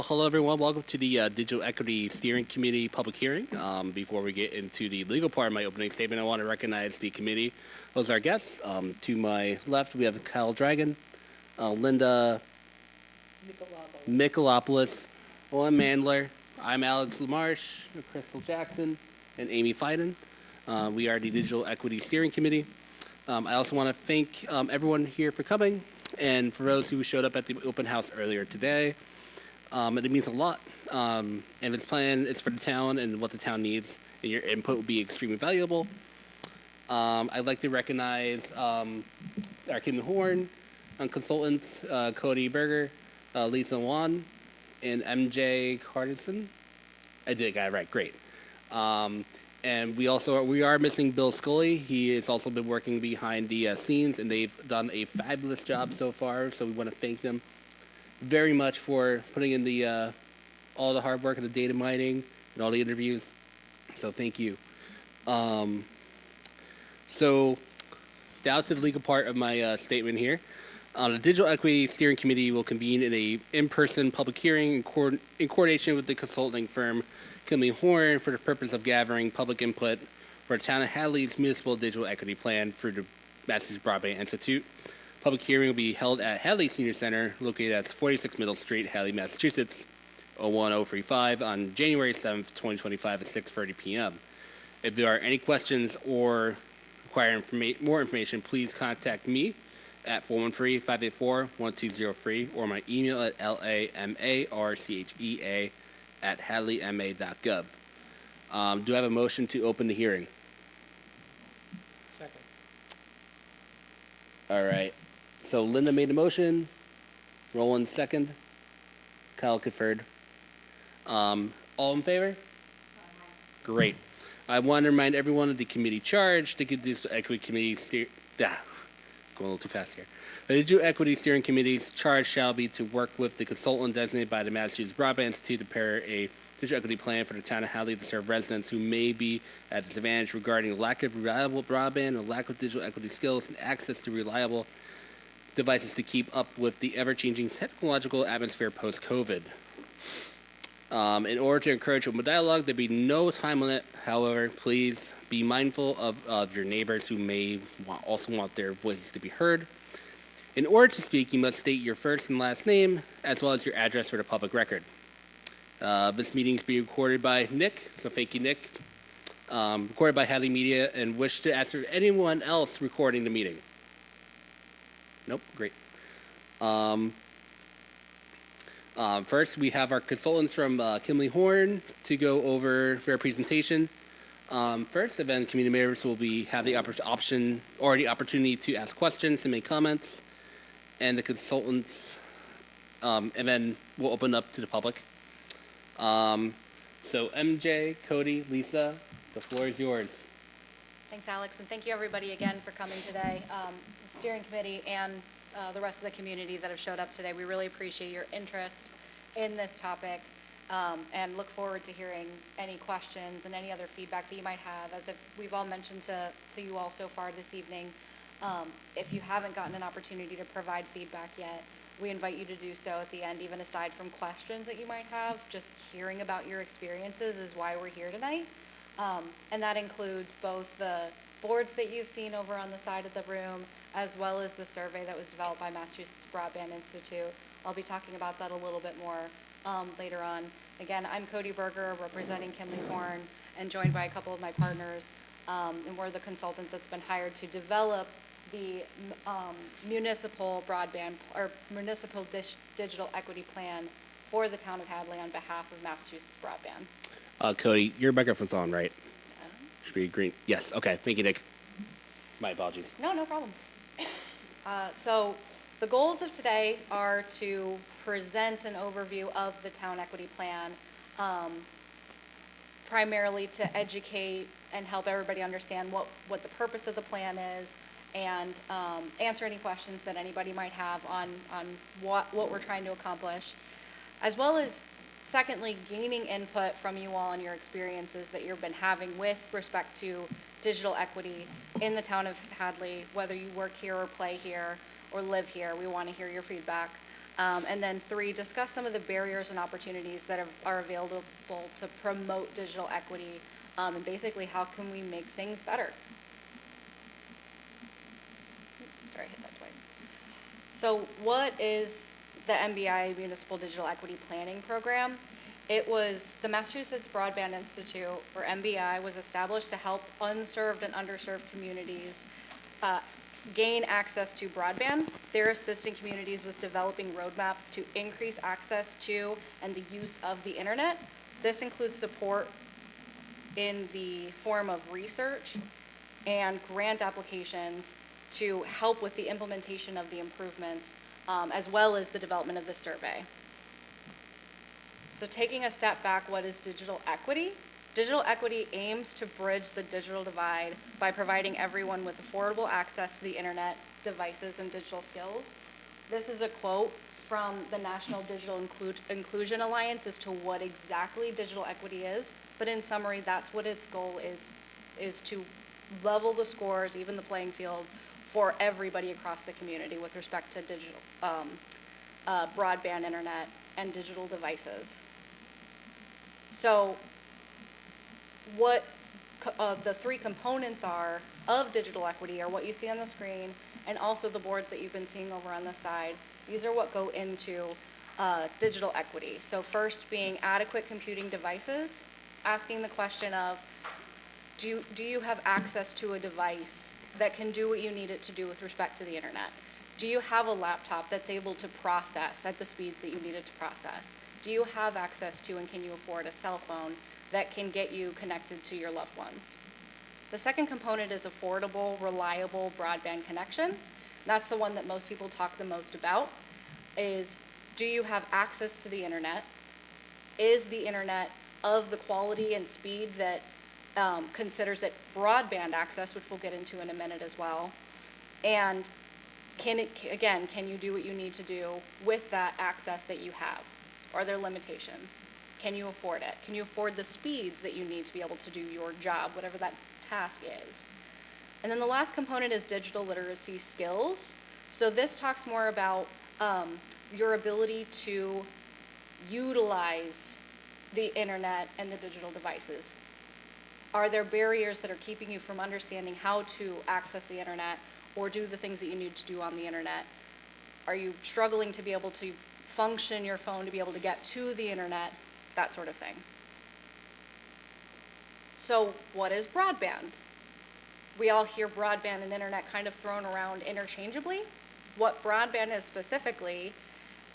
hello everyone. Welcome to the Digital Equity Steering Committee public hearing. Before we get into the legal part of my opening statement, I want to recognize the committee. Those are our guests. To my left, we have Kyle Dragon, Linda Mikolopoulos, Owen Mandler. I'm Alex Lamarche, Crystal Jackson, and Amy Fiden. We are the Digital Equity Steering Committee. I also want to thank everyone here for coming, and for those who showed up at the open house earlier today. And it means a lot. And this plan is for the town and what the town needs, and your input will be extremely valuable. I'd like to recognize our Kim Horn consultants, Cody Berger, Lisa Wan, and MJ Cardison. I did got it right. Great. And we are missing Bill Scully. He has also been working behind the scenes, and they've done a fabulous job so far. So we want to thank them very much for putting in the all the hard work and the data mining and all the interviews. So thank you. So down to the legal part of my statement here. The Digital Equity Steering Committee will convene in a in-person public hearing in coordination with the consulting firm Kimley Horn for the purpose of gathering public input for the town of Hadley's municipal digital equity plan through the Massachusetts Broadband Institute. Public hearing will be held at Hadley Senior Center, located at 46 Middle Street, Hadley, Massachusetts, 01035 on January 7th, 2025 at 6:30 p.m. If there are any questions or require more information, please contact me at 413-584-1203 or my email at lamarchea@hadleyma.gov. Do I have a motion to open the hearing? Second. All right. So Linda made the motion. Roland second. Kyle conferred. All in favor? Great. I want to remind everyone of the committee charge. The Digital Equity Committee going a little too fast here. The Digital Equity Steering Committee's charge shall be to work with the consultant designated by the Massachusetts Broadband Institute to prepare a digital equity plan for the town of Hadley to serve residents who may be at disadvantage regarding lack of reliable broadband and lack of digital equity skills and access to reliable devices to keep up with the ever-changing technological atmosphere post-COVID. In order to encourage open dialogue, there be no time limit. However, please be mindful of your neighbors who may also want their voices to be heard. In order to speak, you must state your first and last name, as well as your address for the public record. This meeting is being recorded by Nick, so thank you, Nick. Recorded by Hadley Media, and wish to ask for anyone else recording the meeting. Nope, great. First, we have our consultants from Kimley Horn to go over their presentation. First, event community members will have the opportunity to ask questions and make comments, and the consultants, and then we'll open up to the public. So MJ, Cody, Lisa, the floor is yours. Thanks, Alex, and thank you everybody again for coming today. The steering committee and the rest of the community that have showed up today. We really appreciate your interest in this topic and look forward to hearing any questions and any other feedback that you might have. As we've all mentioned to you all so far this evening, if you haven't gotten an opportunity to provide feedback yet, we invite you to do so at the end, even aside from questions that you might have. Just hearing about your experiences is why we're here tonight. And that includes both the boards that you've seen over on the side of the room, as well as the survey that was developed by Massachusetts Broadband Institute. I'll be talking about that a little bit more later on. Again, I'm Cody Berger, representing Kimley Horn, and joined by a couple of my partners. And we're the consultant that's been hired to develop the municipal broadband or municipal digital equity plan for the town of Hadley on behalf of Massachusetts Broadband. Cody, your microphone's on, right? Should be green. Yes. Okay. Thank you, Nick. My apologies. No problem. So the goals of today are to present an overview of the town equity plan, primarily to educate and help everybody understand what the purpose of the plan is, and answer any questions that anybody might have on what we're trying to accomplish, as well as secondly, gaining input from you all on your experiences that you've been having with respect to digital equity in the town of Hadley, whether you work here or play here or live here. We want to hear your feedback. And then 3, discuss some of the barriers and opportunities that are available to promote digital equity, and basically how can we make things better. Sorry, I hit that twice. So what is the MBI Municipal Digital Equity Planning Program? It was the Massachusetts Broadband Institute, or MBI, was established to help unserved and underserved communities gain access to broadband. They're assisting communities with developing roadmaps to increase access to and the use of the internet. This includes support in the form of research and grant applications to help with the implementation of the improvements, as well as the development of the survey. So taking a step back, what is digital equity? Digital equity aims to bridge the digital divide by providing everyone with affordable access to the internet, devices, and digital skills. This is a quote from the National Digital Inclusion Alliance as to what exactly digital equity is, but in summary, that's what its goal is to level the scores, even the playing field, for everybody across the community with respect to digital, broadband internet and digital devices. So what the 3 components are of digital equity are what you see on the screen, and also the boards that you've been seeing over on the side. These are what go into digital equity. So first being adequate computing devices, asking the question of, do you have access to a device that can do what you need it to do with respect to the internet? Do you have a laptop that's able to process at the speeds that you need it to process? Do you have access to and can you afford a cell phone that can get you connected to your loved ones? The second component is affordable, reliable broadband connection. That's the one that most people talk the most about, is do you have access to the internet? Is the internet of the quality and speed that considers it broadband access, which we'll get into in a minute as well? And can you do what you need to do with that access that you have? Are there limitations? Can you afford it? Can you afford the speeds that you need to be able to do your job, whatever that task is? And then the last component is digital literacy skills. So this talks more about your ability to utilize the internet and the digital devices. Are there barriers that are keeping you from understanding how to access the internet or do the things that you need to do on the internet? Are you struggling to be able to function your phone to be able to get to the internet? That sort of thing. So what is broadband? We all hear broadband and internet kind of thrown around interchangeably. What broadband is specifically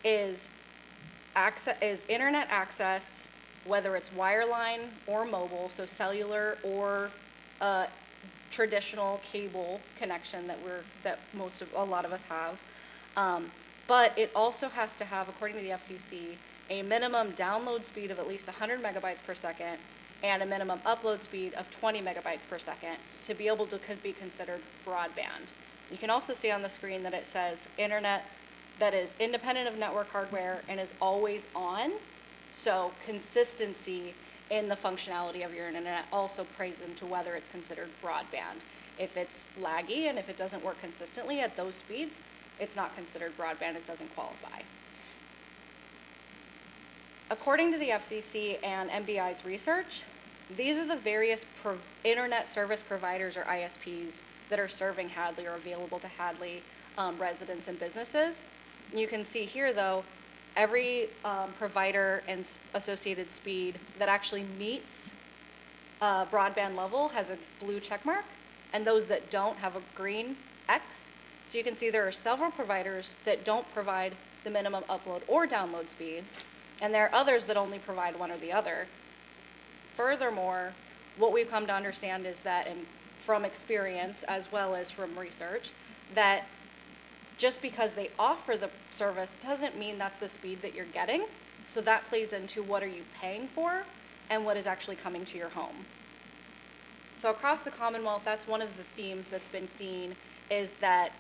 is internet access, whether it's wireline or mobile, so cellular or traditional cable connection that a lot of us have. But it also has to have, according to the FCC, a minimum download speed of at least 100 megabytes per second and a minimum upload speed of 20 megabytes per second to be able to be considered broadband. You can also see on the screen that it says internet that is independent of network hardware and is always on. So consistency in the functionality of your internet also plays into whether it's considered broadband. If it's laggy and if it doesn't work consistently at those speeds, it's not considered broadband, it doesn't qualify. According to the FCC and MBI's research, these are the various internet service providers or ISPs that are serving Hadley or available to Hadley residents and businesses. You can see here though, every provider and associated speed that actually meets broadband level has a blue check mark, and those that don't have a green X. So you can see there are several providers that don't provide the minimum upload or download speeds, and there are others that only provide one or the other. Furthermore, what we've come to understand is that, and from experience as well as from research, that just because they offer the service doesn't mean that's the speed that you're getting. So that plays into what are you paying for and what is actually coming to your home. So across the Commonwealth, that's one of the themes that's been seen, is that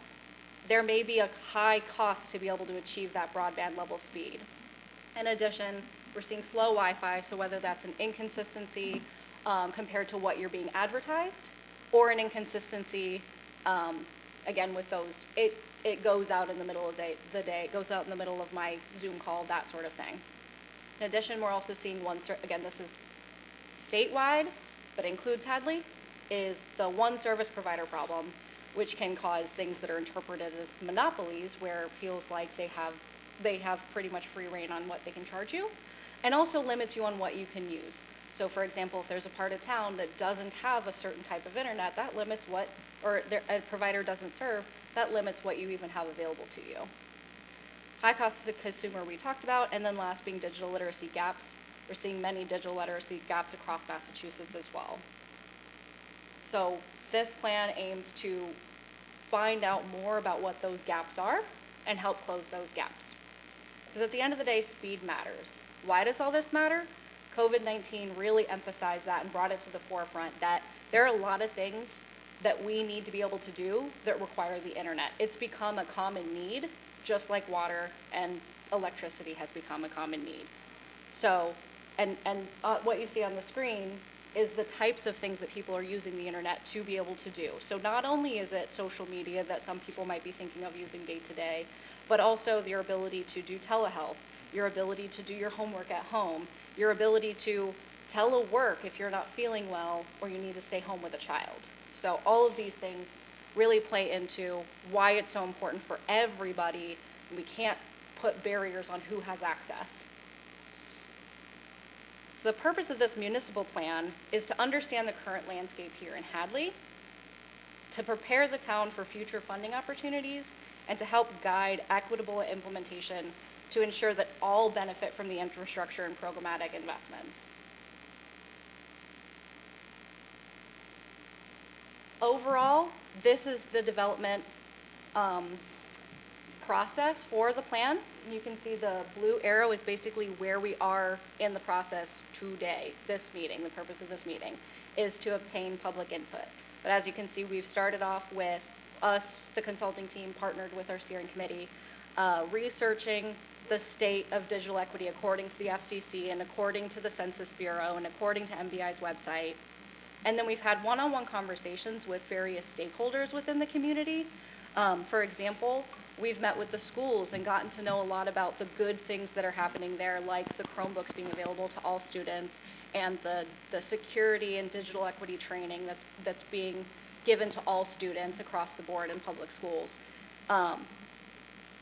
there may be a high cost to be able to achieve that broadband level speed. In addition, we're seeing slow Wi-Fi, so whether that's an inconsistency compared to what you're being advertised, or an inconsistency, again with those, it it goes out in the middle of the day, it goes out in the middle of my Zoom call, that sort of thing. In addition, we're also seeing again, this is statewide, but includes Hadley, is the one service provider problem, which can cause things that are interpreted as monopolies, where it feels like they have pretty much free reign on what they can charge you, and also limits you on what you can use. So for example, if there's a part of town that doesn't have a certain type of internet, that limits what, or a provider doesn't serve, that limits what you even have available to you. High cost as a consumer we talked about, and then last being digital literacy gaps. We're seeing many digital literacy gaps across Massachusetts as well. So this plan aims to find out more about what those gaps are and help close those gaps. Because at the end of the day, speed matters. Why does all this matter? COVID-19 really emphasized that and brought it to the forefront that there are a lot of things that we need to be able to do that require the internet. It's become a common need, just like water and electricity has become a common need. So, and what you see on the screen is the types of things that people are using the internet to be able to do. So not only is it social media that some people might be thinking of using day to day, but also your ability to do telehealth, your ability to do your homework at home, your ability to telework if you're not feeling well or you need to stay home with a child. So all of these things really play into why it's so important for everybody. We can't put barriers on who has access. So the purpose of this municipal plan is to understand the current landscape here in Hadley, to prepare the town for future funding opportunities, and to help guide equitable implementation to ensure that all benefit from the infrastructure and programmatic investments. Overall, this is the development process for the plan. You can see the blue arrow is basically where we are in the process today. This meeting, the purpose of this meeting, is to obtain public input. But as you can see, we've started off with us, the consulting team, partnered with our steering committee, researching the state of digital equity according to the FCC and according to the Census Bureau and according to MBI's website. And then we've had one-on-one conversations with various stakeholders within the community. For example, we've met with the schools and gotten to know a lot about the good things that are happening there, like the Chromebooks being available to all students and the security and digital equity training that's being given to all students across the board in public schools.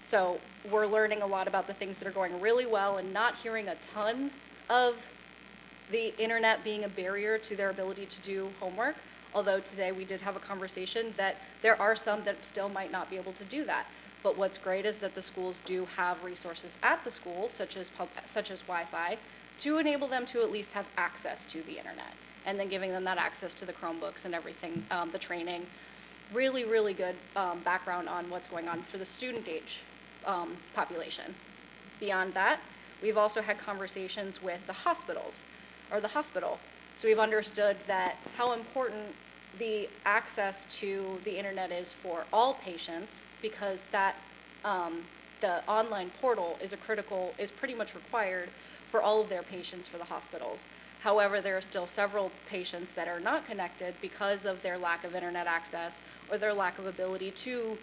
So we're learning a lot about the things that are going really well and not hearing a ton of the internet being a barrier to their ability to do homework. Although today we did have a conversation that there are some that still might not be able to do that. But what's great is that the schools do have resources at the school, such as Wi-Fi, to enable them to at least have access to the internet. And then giving them that access to the Chromebooks and everything, the training. Really, really good background on what's going on for the student age population. Beyond that, we've also had conversations with the hospitals, or the hospital. So we've understood that how important the access to the internet is for all patients, because that the online portal is pretty much required for all of their patients for the hospitals. However, there are still several patients that are not connected because of their lack of internet access or their lack of ability to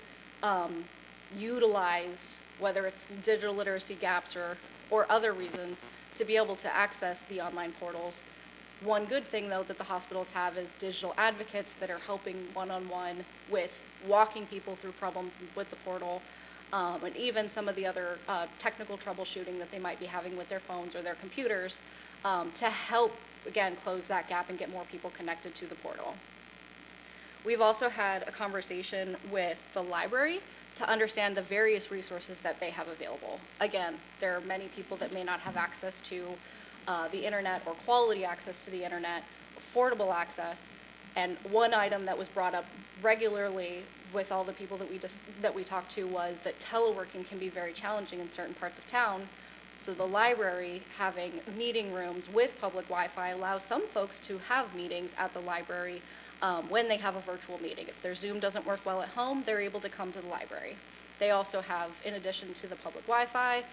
utilize, whether it's digital literacy gaps or other reasons, to be able to access the online portals. One good thing, though, that the hospitals have is digital advocates that are helping one-on-one with walking people through problems with the portal, and even some of the other technical troubleshooting that they might be having with their phones or their computers, to help, again, close that gap and get more people connected to the portal. We've also had a conversation with the library to understand the various resources that they have available. Again, there are many people that may not have access to the internet or quality access to the internet, affordable access, and one item that was brought up regularly with all the people that we talked to was that teleworking can be very challenging in certain parts of town. So the library having meeting rooms with public Wi-Fi allows some folks to have meetings at the library when they have a virtual meeting. If their Zoom doesn't work well at home, they're able to come to the library. They also have, in addition to the public Wi-Fi,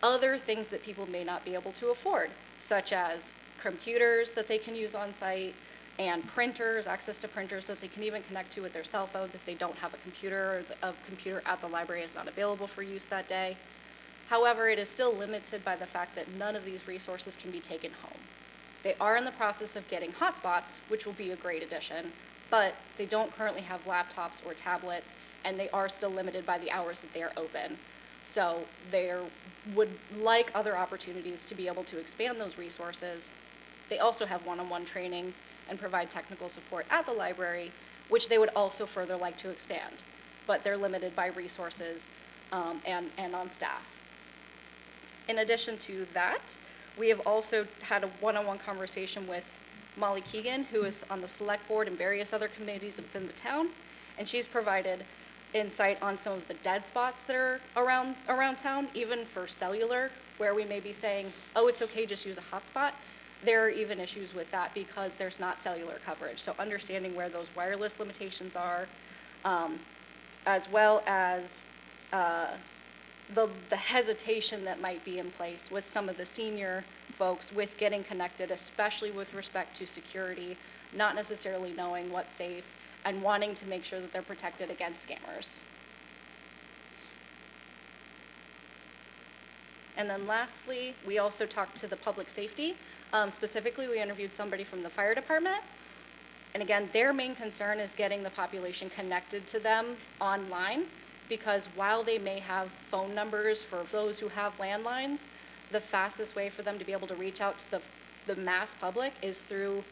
other things that people may not be able to afford, such as computers that they can use on site, and printers, access to printers that they can even connect to with their cell phones if they don't have a computer, or a computer at the library is not available for use that day. However, it is still limited by the fact that none of these resources can be taken home. They are in the process of getting hotspots, which will be a great addition, but they don't currently have laptops or tablets, and they are still limited by the hours that they are open. So they would like other opportunities to be able to expand those resources. They also have one-on-one trainings and provide technical support at the library, which they would also further like to expand, but they're limited by resources and on staff. In addition to that, we have also had a one-on-one conversation with Molly Keegan, who is on the select board and various other committees within the town, and she's provided insight on some of the dead spots that are around town, even for cellular, where we may be saying, oh, it's okay, just use a hotspot. There are even issues with that because there's not cellular coverage. So understanding where those wireless limitations are, as well as the hesitation that might be in place with some of the senior folks with getting connected, especially with respect to security, not necessarily knowing what's safe, and wanting to make sure that they're protected against scammers. And then lastly, we also talked to the public safety. Specifically, we interviewed somebody from the fire department. And again, their main concern is getting the population connected to them online, because while they may have phone numbers for those who have landlines, the fastest way for them to be able to reach out to the mass public is through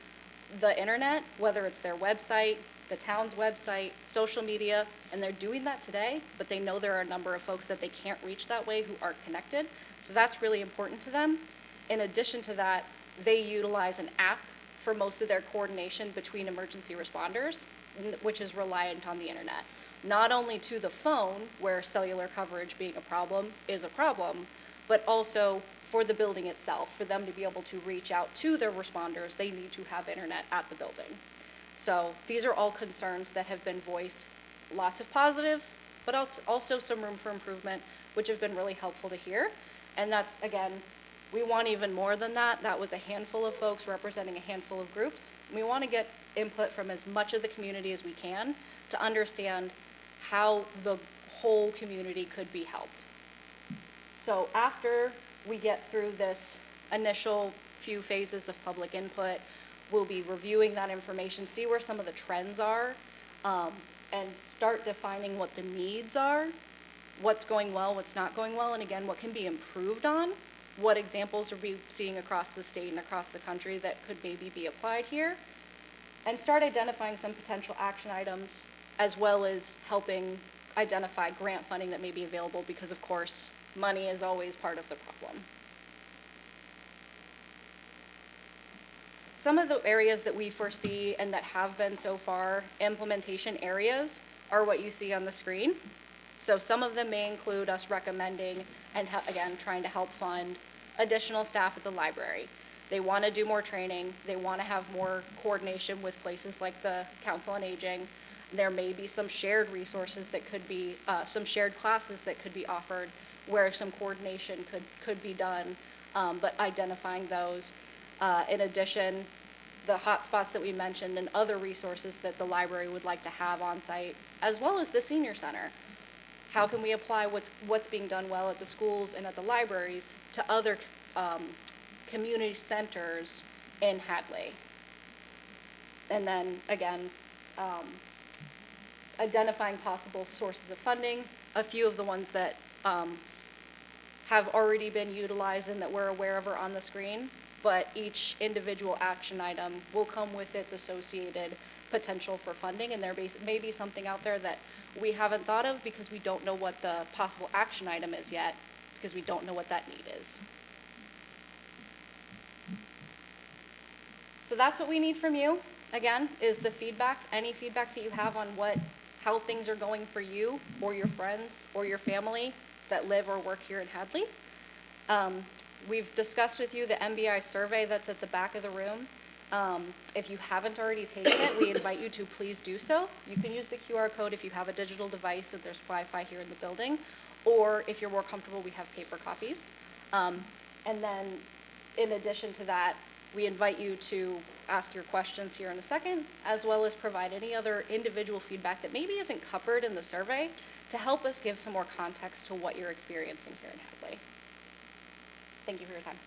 the internet, whether it's their website, the town's website, social media, and they're doing that today, but they know there are a number of folks that they can't reach that way who aren't connected. So that's really important to them. In addition to that, they utilize an app for most of their coordination between emergency responders, which is reliant on the internet. Not only to the phone, where cellular coverage being a problem is a problem, but also for the building itself. For them to be able to reach out to their responders, they need to have internet at the building. So these are all concerns that have been voiced, lots of positives, but also some room for improvement, which have been really helpful to hear. And that's, again, we want even more than that. That was a handful of folks representing a handful of groups. We want to get input from as much of the community as we can to understand how the whole community could be helped. So after we get through this initial few phases of public input, we'll be reviewing that information, see where some of the trends are, and start defining what the needs are, what's going well, what's not going well, and again, what can be improved on, what examples are we seeing across the state and across the country that could maybe be applied here, and start identifying some potential action items, as well as helping identify grant funding that may be available, because of course, money is always part of the problem. Some of the areas that we foresee and that have been so far implementation areas are what you see on the screen. So some of them may include us recommending and again, trying to help fund additional staff at the library. They want to do more training. They want to have more coordination with places like the Council on Aging. There may be some shared resources that could be, some shared classes that could be offered where some coordination could be done, but identifying those. In addition, the hotspots that we mentioned and other resources that the library would like to have on site, as well as the senior center. How can we apply what's being done well at the schools and at the libraries to other community centers in Hadley? And then again, identifying possible sources of funding. A few of the ones that have already been utilized and that we're aware of are on the screen, but each individual action item will come with its associated potential for funding, and there may be something out there that we haven't thought of because we don't know what the possible action item is yet, because we don't know what that need is. So that's what we need from you, again, is the feedback, any feedback that you have on how things are going for you or your friends or your family that live or work here in Hadley. We've discussed with you the MBI survey that's at the back of the room. If you haven't already taken it, we invite you to please do so. You can use the QR code if you have a digital device and there's Wi-Fi here in the building, or if you're more comfortable, we have paper copies. And then in addition to that, We invite you to ask your questions here in a second, as well as provide any other individual feedback that maybe isn't covered in the survey to help us give some more context to what you're experiencing here in Hadley. Thank you for your time.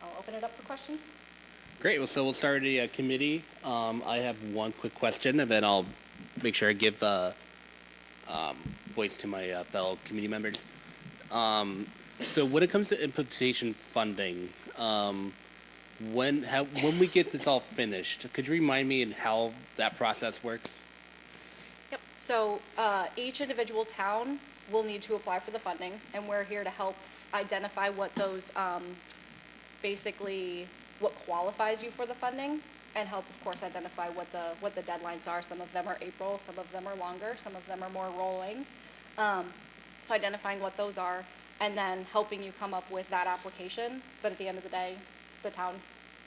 I'll open it up for questions. Great. Well, so we'll start the committee. I have one quick question, and then I'll make sure I give voice to my fellow committee members. So when it comes to implementation funding, when we get this all finished, could you remind me in how that process works? Yep, so each individual town will need to apply for the funding, and we're here to help identify what those, basically, what qualifies you for the funding, and help, of course, identify what the deadlines are. Some of them are April, some of them are longer, some of them are more rolling. So identifying what those are, and then helping you come up with that application, but at the end of the day, the town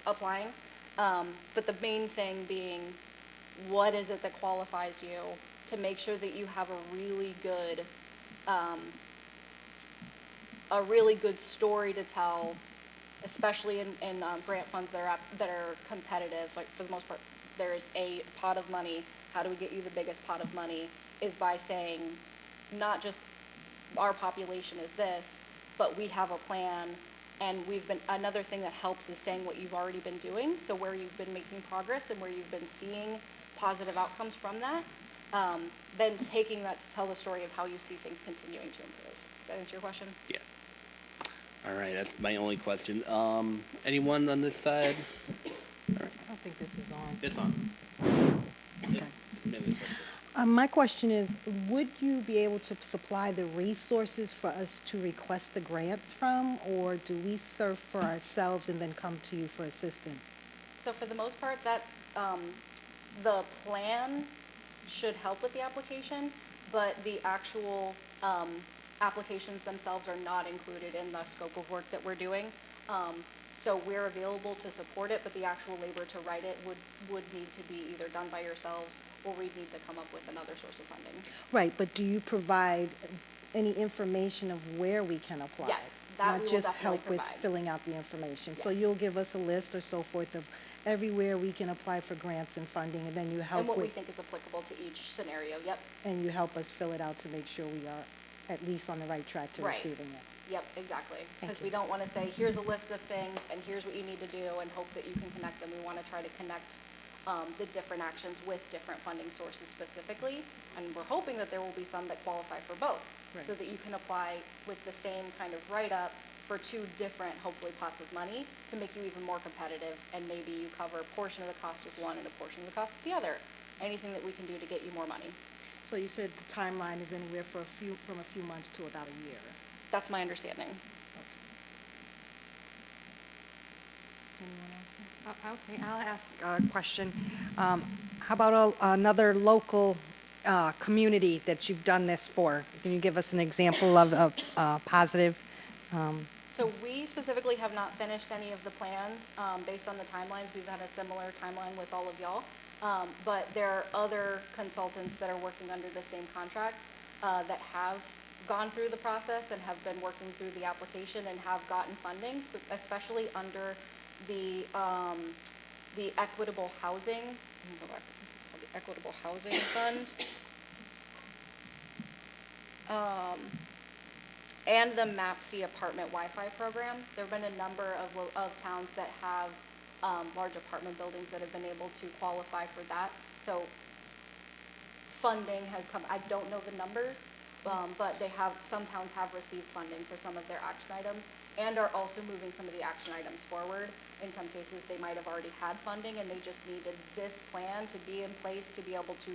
applying. But the main thing being, what is it that qualifies you to make sure that you have a really good story to tell, especially in grant funds that are competitive. Like, for the most part, there's a pot of money. How do we get you the biggest pot of money? Is by saying, not just our population is this, but we have a plan. And another thing that helps is saying what you've already been doing, so where you've been making progress and where you've been seeing positive outcomes from that, then taking that to tell the story of how you see things continuing to improve. Does that answer your question? Yeah. All right, that's my only question. Anyone on this side? I don't think this is on. It's on. Okay. Maybe. My question is, would you be able to supply the resources for us to request the grants from, or do we serve for ourselves and then come to you for assistance? So for the most part, that the plan should help with the application, but the actual applications themselves are not included in the scope of work that we're doing. So we're available to support it, but the actual labor to write it would need to be either done by yourselves, or we'd need to come up with another source of funding. Right, but do you provide any information of where we can apply? Yes, that we will Not just definitely help with provide. filling out the information? So Yes. you'll give us a list or so forth of everywhere we can apply for grants and funding, and then you help And what we with, think is applicable to each scenario, yep. and you help us fill it out to make sure we are at least on the right track to Right. receiving it? Yep, exactly. Because you. we don't want to say, here's a list of things, and here's what you need to do, and hope that you can connect them. We want to try to connect the different actions with different funding sources specifically, and we're hoping that there will be some that qualify for both, so Right. that you can apply with the same kind of write-up for two different, hopefully, pots of money to make you even more competitive, and maybe you cover a portion of the cost with one and a portion of the cost with the other. Anything that we can do to get you more money. So you said the timeline is anywhere from a few months to about a year. That's my understanding. Anyone else? Okay, I'll ask a question. How about another local community that you've done this for? Can you give us an example of a positive? So we specifically have not finished any of the plans. Based on the timelines, we've had a similar timeline with all of y'all. But there are other consultants that are working under the same contract that have gone through the process and have been working through the application and have gotten funding, especially under the equitable housing. Let me go back. It's called the Equitable Housing Fund. And the MAPC apartment Wi-Fi program. There have been a number of towns that have large apartment buildings that have been able to qualify for that. So funding has come. I don't know the numbers, but some towns have received funding for some of their action items and are also moving some of the action items forward. In some cases, they might have already had funding and they just needed this plan to be in place to be able to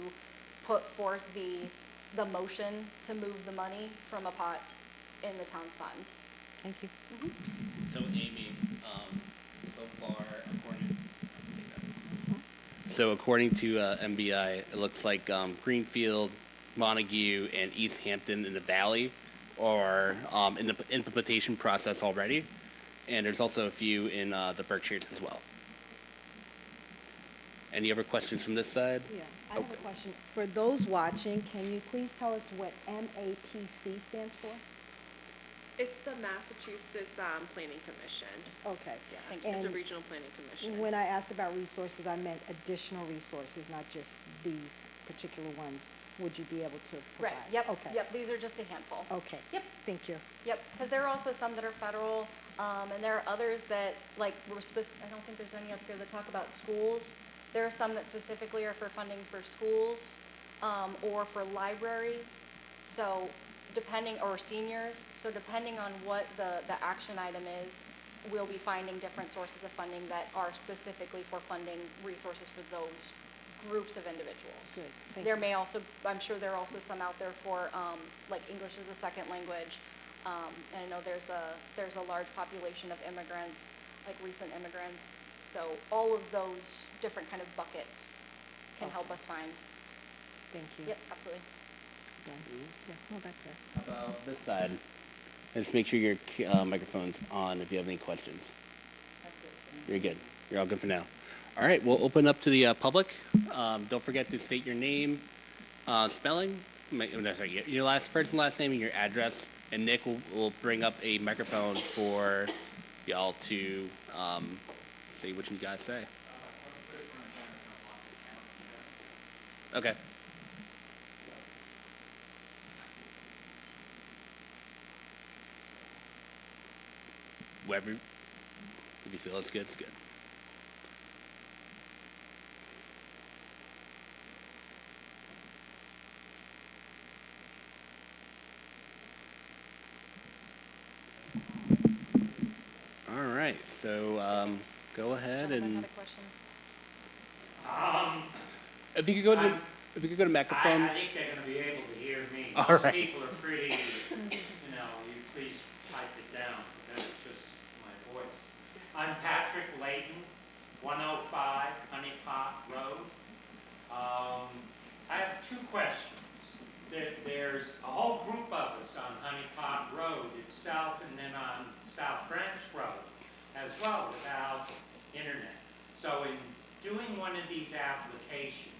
put forth the motion to move the money from a pot in the town's funds. Thank you. So Amy, so according to MBI, it looks like Greenfield, Montague, and East Hampton in the Valley are in the implementation process already, and there's also a few in the Berkshires as well. Any other questions from this side? Yeah, I have a question. For those watching, can you please tell us what MAPC stands for? It's the Massachusetts Planning Commission. Okay. Yeah, Thank it's a And regional planning commission. when I asked about resources, I meant additional resources, not just these particular ones. Would you be able to Right, provide? yep, Okay. yep, these are just a handful. Okay. Yep. Thank you. Yep, because there are also some that are federal, and there are others that, like, I don't think there's any up here that talk about schools. There are some that specifically are for funding for schools, or for libraries, so depending, or seniors, so depending on what the action item is, we'll be finding different sources of funding that are specifically for funding resources for those groups of individuals. Good. Thank There you. may also, I'm sure there are also some out there for, like English as a second language. And I know there's a large population of immigrants, like recent immigrants. So all of those different kind of buckets can help us find. Thank you. Yep, absolutely. Done. Yeah, no, that's it. How about this side? And just make sure your microphone's on if you have any questions. You're good. You're all good for now. All right, we'll open up to the public. Don't forget to state your name, spelling, sorry, your first and last name and your address. And Nick will bring up a microphone for y'all to say what you guys say. Okay. Whatever, if you feel it's good, it's good. All right, so go ahead Gentleman and had a question. if you could go to I'm- if you could go to microphone. I think they're gonna be able to hear me. All Most right. people are pretty, you please pipe it down, that's just my voice. I'm Patrick Layton, 105 Honey Pot Road. I have two questions. There's a whole group of us on Honey Pot Road itself and then on South Branch Road as well without internet. So in doing one of these applications,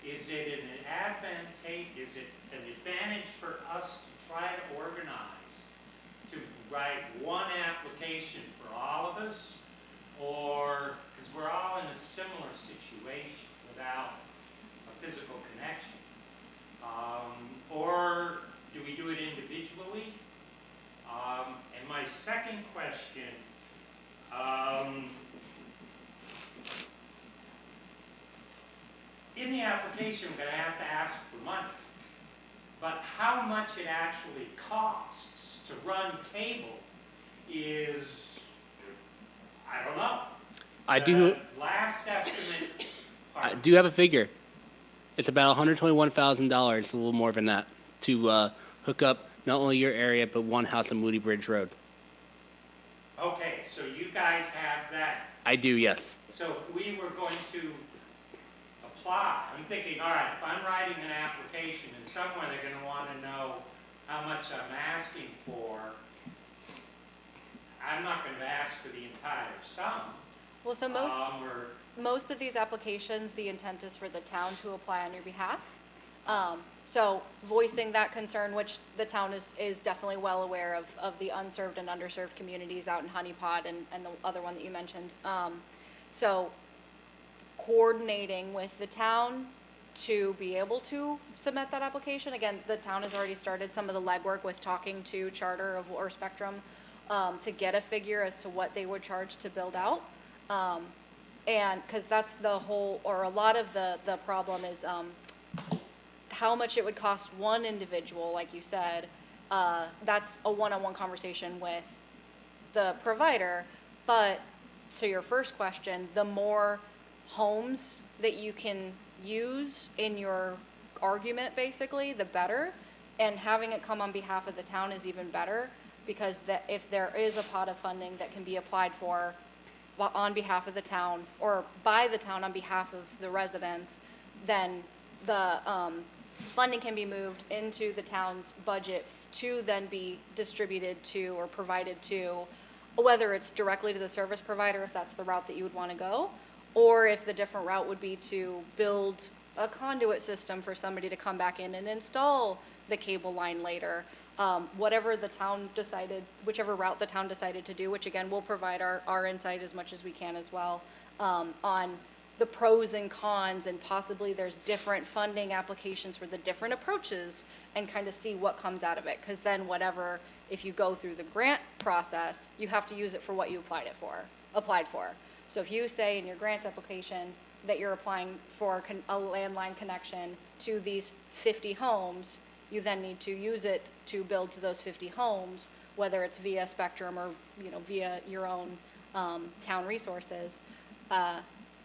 is it an advantage for us to try to organize to write one application for all of us? Or, because we're all in a similar situation without a physical connection. Or do we do it individually? And my second question, in the application, we're going to have to ask for money. But how much it actually costs to run cable is, I don't know. I do The last estimate. I do have a figure. It's about $121,000, a little more than that, to hook up not only your area but one house on Moody Bridge Road. Okay, so you guys have that. I do, yes. So if we were going to apply, I'm thinking, all right, if I'm writing an application and somewhere they're going to want to know how much I'm asking for, I'm not going to ask for the entire sum. Well, so or- most of these applications, the intent is for the town to apply on your behalf. So voicing that concern, which the town is definitely well aware of the unserved and underserved communities out in Honey Pot and the other one that you mentioned. So coordinating with the town to be able to submit that application. Again, the town has already started some of the legwork with talking to Charter or Spectrum to get a figure as to what they would charge to build out. And, because that's the whole, or a lot of the problem is how much it would cost one individual, like you said. That's a one-on-one conversation with the provider. But to your first question, the more homes that you can use in your argument, basically, the better. And having it come on behalf of the town is even better, because if there is a pot of funding that can be applied for on behalf of the town, or by the town on behalf of the residents, then the funding can be moved into the town's budget to then be distributed to or provided to, whether it's directly to the service provider, if that's the route that you would want to go, or if the different route would be to build a conduit system for somebody to come back in and install the cable line later. Whatever the town decided, whichever route the town decided to do, which again, we'll provide our insight as much as we can as well, on the pros and cons, and possibly there's different funding applications for the different approaches, and kind of see what comes out of it. Because then whatever, if you go through the grant process, you have to use it for what you applied for. So if you say in your grant application that you're applying for a landline connection to these 50 homes, you then need to use it to build to those 50 homes, whether it's via Spectrum or, via your own town resources.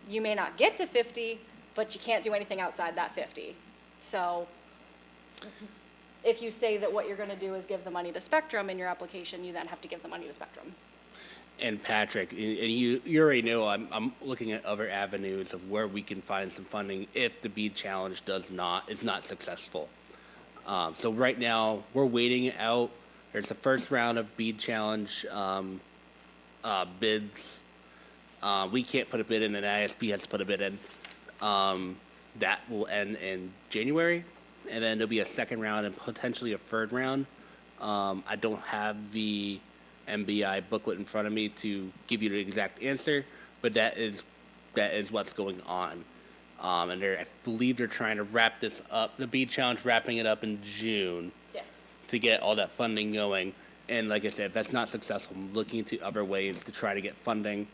You may not get to 50, but you can't do anything outside that 50. So if you say that what you're going to do is give the money to Spectrum in your application, you then have to give the money to Spectrum. And Patrick, and you already know I'm looking at other avenues of where we can find some funding if the BEAD challenge is not successful. So right now, we're waiting it out. There's the first round of BEAD challenge bids. We can't put a bid in, and ISP has to put a bid in. That will end in January, and then there'll be a second round and potentially a third round. I don't have the MBI booklet in front of me to give you the exact answer, but that is what's going on. And I believe they're trying to wrap this up, the BEAD challenge, wrapping it up in June Yes. to get all that funding going. And like I said, if that's not successful, I'm looking into other ways to try to get funding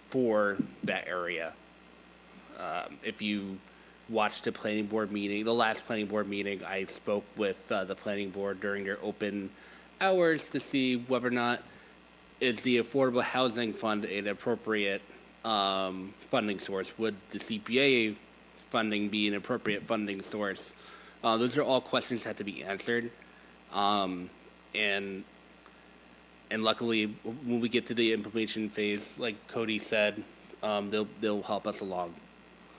for that area. If you watched the planning board meeting, the last planning board meeting, I spoke with the planning board during their open hours to see whether or not is the Affordable Housing Fund an appropriate funding source. Would the CPA funding be an appropriate funding source? Those are all questions that have to be answered. And luckily, when we get to the implementation phase, like Cody said, they'll help us along.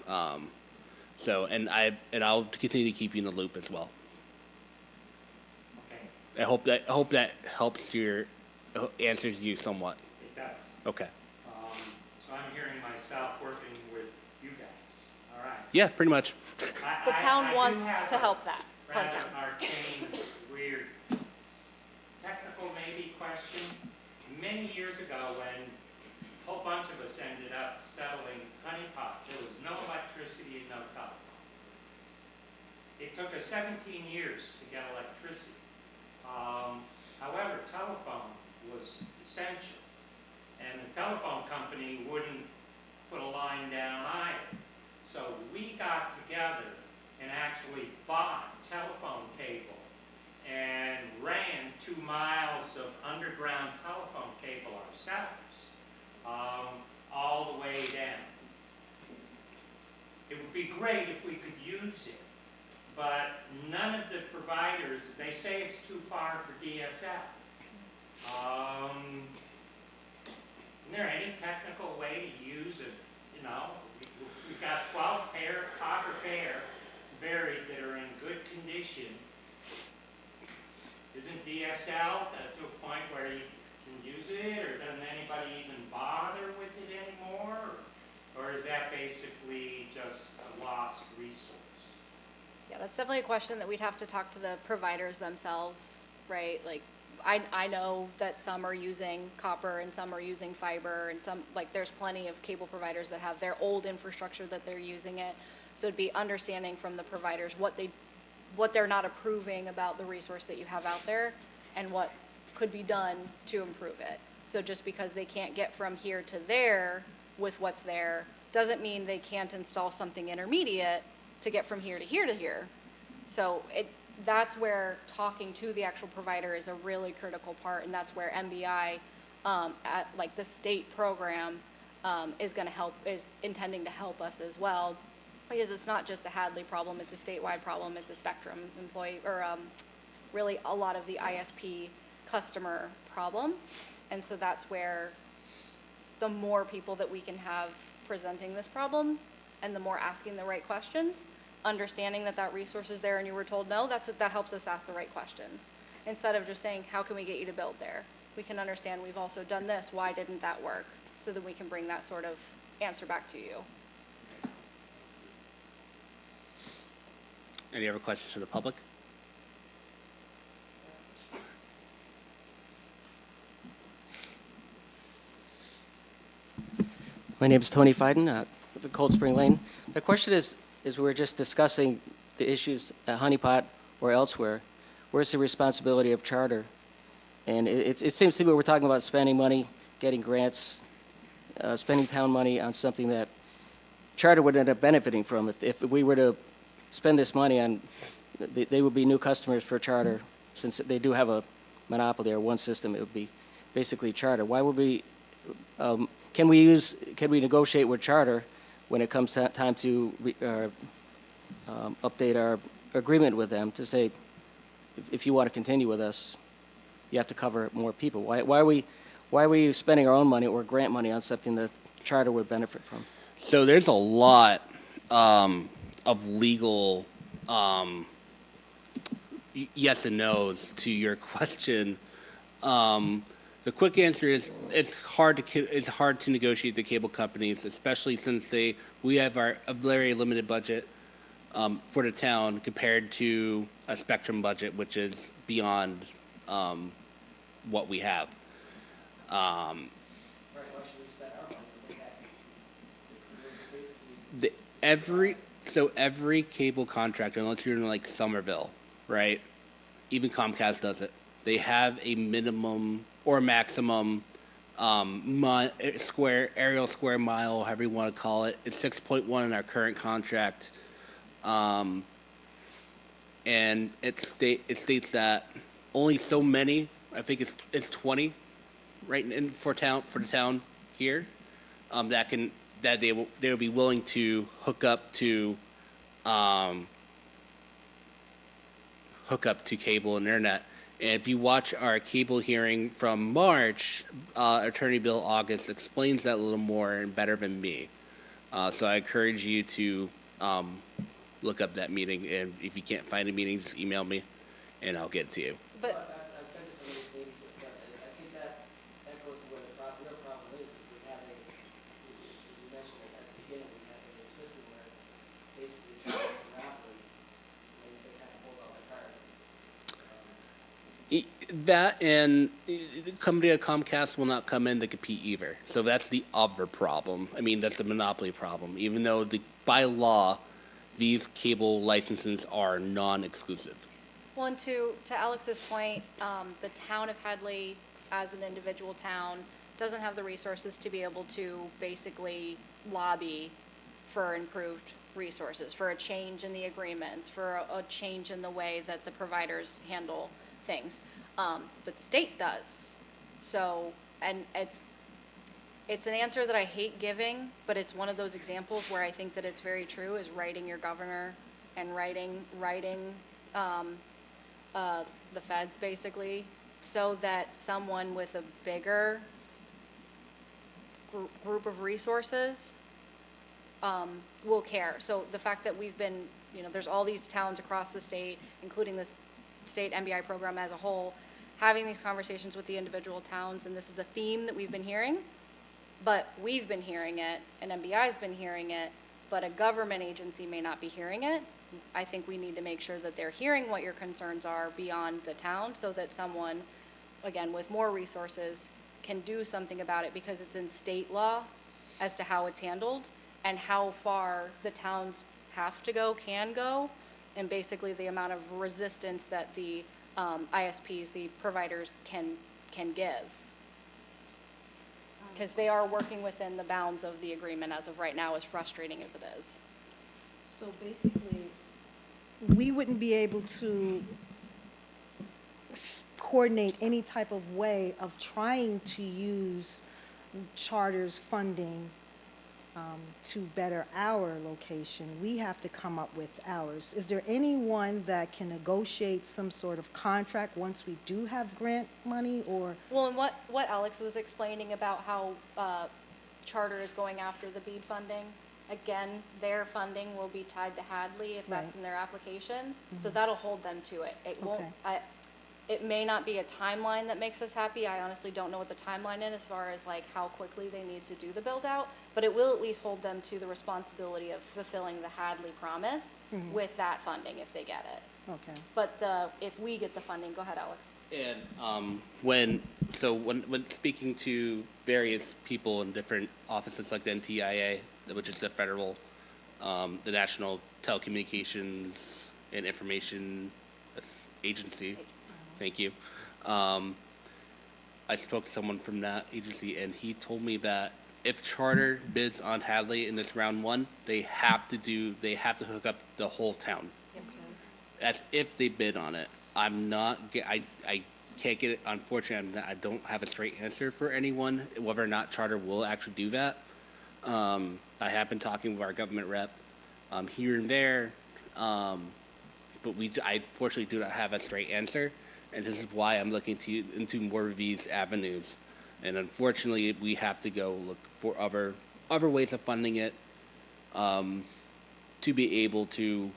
And I'll continue to keep you in the loop as well. Okay, I hope that helps answers you somewhat. it does. Okay. So I'm hearing myself working with you guys, all right? Yeah, pretty much. The town I do wants have to a help that part of rather town. arcane, weird, technical maybe question. Many years ago, when a whole bunch of us ended up settling Honey Pot, there was no electricity and no telephone. It took us 17 years to get electricity. However, telephone was essential, and the telephone company wouldn't put a line down either. So we got together and actually bought telephone cable and ran 2 miles of underground telephone cable ourselves, all the way down. It would be great if we could use it, but none of the providers, they say it's too far for DSL. Isn't there any technical way to use it? We've got 12 copper pair buried that are in good condition. Isn't DSL to a point where you can use it, or doesn't anybody even bother with it anymore? Or is that basically just a lost resource? Yeah, that's definitely a question that we'd have to talk to the providers themselves, right? Like, I know that some are using copper and some are using fiber, and some, like, there's plenty of cable providers that have their old infrastructure that they're using it. So it'd be understanding from the providers what they're not approving about the resource that you have out there, and what could be done to improve it. So just because they can't get from here to there with what's there, doesn't mean they can't install something intermediate to get from here to here to here. So that's where talking to the actual provider is a really critical part, and that's where MBI, at like the state program, is intending to help us as well, because it's not just a Hadley problem, it's a statewide problem, it's a Spectrum employee, or really a lot of the ISP customer problem. And so that's where the more people that we can have presenting this problem, and the more asking the right questions, understanding that resource is there and you were told no, that helps us ask the right questions. Instead of just saying, how can we get you to build there? We can understand, we've also done this, why didn't that work? So that we can bring that sort of answer back to you. Any other questions from the public? My name is Tony Fiden, live in Cold Spring Lane. My question is we were just discussing the issues at Honey Pot or elsewhere. Where's the responsibility of charter? And it seems to me we're talking about spending money, getting grants, spending town money on something that charter would end up benefiting from. If we were to spend this money on, they would be new customers for charter, since they do have a monopoly or one system, it would be basically charter. Why would we, can we negotiate with charter when it comes time to update our agreement with them to say, if you want to continue with us, you have to cover more people? Why are we spending our own money or grant money on something that charter would benefit from? So there's a lot of legal yes and no's to your question. The quick answer is it's hard to negotiate the cable companies, especially since we have a very limited budget for the town compared to a Spectrum budget, which is beyond what we have. Every cable contract, unless you're in like Somerville, right? Even Comcast does it. They have a minimum or maximum aerial square mile, however you want to call it. It's 6.1 in our current contract, and it states that only so many. I think it's 20, right? For the town here, that they will be willing to hook up to cable and internet. And if you watch our cable hearing from March, Attorney Bill August explains that a little more and better than me. So I encourage you to look up that meeting, and if you can't find a meeting, just email me, and I'll get it to you. But I think that goes to where the real problem is. If we have you mentioned it at the beginning, we have a system where basically charter is a monopoly, and they kind of hold all the cards. That and the company like Comcast will not come in to compete either. So that's the other problem. I mean, that's the monopoly problem. Even though by law, these cable licenses are non-exclusive. Well, and to Alex's point, the town of Hadley, as an individual town, doesn't have the resources to be able to basically lobby for improved resources, for a change in the agreements, for a change in the way that the providers handle things. But the state does. So, and it's an answer that I hate giving, but it's one of those examples where I think that it's very true, is writing your governor and writing the feds, basically, so that someone with a bigger group of resources will care. So the fact that we've been, there's all these towns across the state, including this state MBI program as a whole, having these conversations with the individual towns, and this is a theme that we've been hearing, but we've been hearing it, and MBI's been hearing it, but a government agency may not be hearing it. I think we need to make sure that they're hearing what your concerns are beyond the town, so that someone, again, with more resources can do something about it, because it's in state law as to how it's handled and how far the towns have to go, can go, and basically the amount of resistance that the ISPs, the providers, can give. Because they are working within the bounds of the agreement as of right now, as frustrating as it is. So basically, we wouldn't be able to coordinate any type of way of trying to use charter's funding to better our location. We have to come up with ours. Is there anyone that can negotiate some sort of contract once we do have grant money, or? Well, and what Alex was explaining about how Charter is going after the BEAD funding, again, their funding will be tied to Hadley if that's Right. in their application. So that'll hold them to it. It won't, Okay. it may not be a timeline that makes us happy. I honestly don't know what the timeline is as far as like how quickly they need to do the build out, but it will at least hold them to the responsibility of fulfilling the Hadley promise with that funding if they get it. Okay. But if we get the funding, go ahead, Alex. And when so when speaking to various people in different offices like the NTIA, which is the federal, the National Telecommunications and Information Agency, thank you. I spoke to someone from that agency, and he told me that if Charter bids on Hadley in this round one, they have to hook up the whole town. That's if they bid on it. I can't get it, unfortunately, I don't have a straight answer for anyone, whether or not Charter will actually do that. I have been talking with our government rep, here and there, but I fortunately do not have a straight answer, and this is why I'm looking into more of these avenues. And unfortunately, we have to go look for other ways of funding it, to be able to,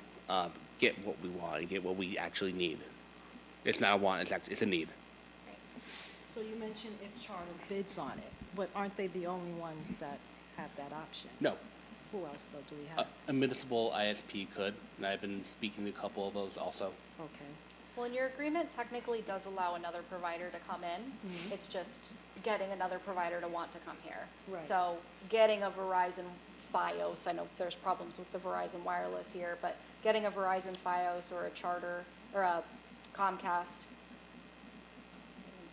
get what we want and get what we actually need. It's not a want, it's a need. So you mentioned if Charter bids on it, but aren't they the only ones that have that option? No, Who else though do we have? a municipal ISP could, and I've been speaking to a couple of those also. Okay. Well, and your agreement technically does allow another provider to come in. It's just getting another provider to want to come here. Right. So getting a Verizon Fios, I know there's problems with the Verizon Wireless here, but getting a Verizon Fios or a Charter or a Comcast,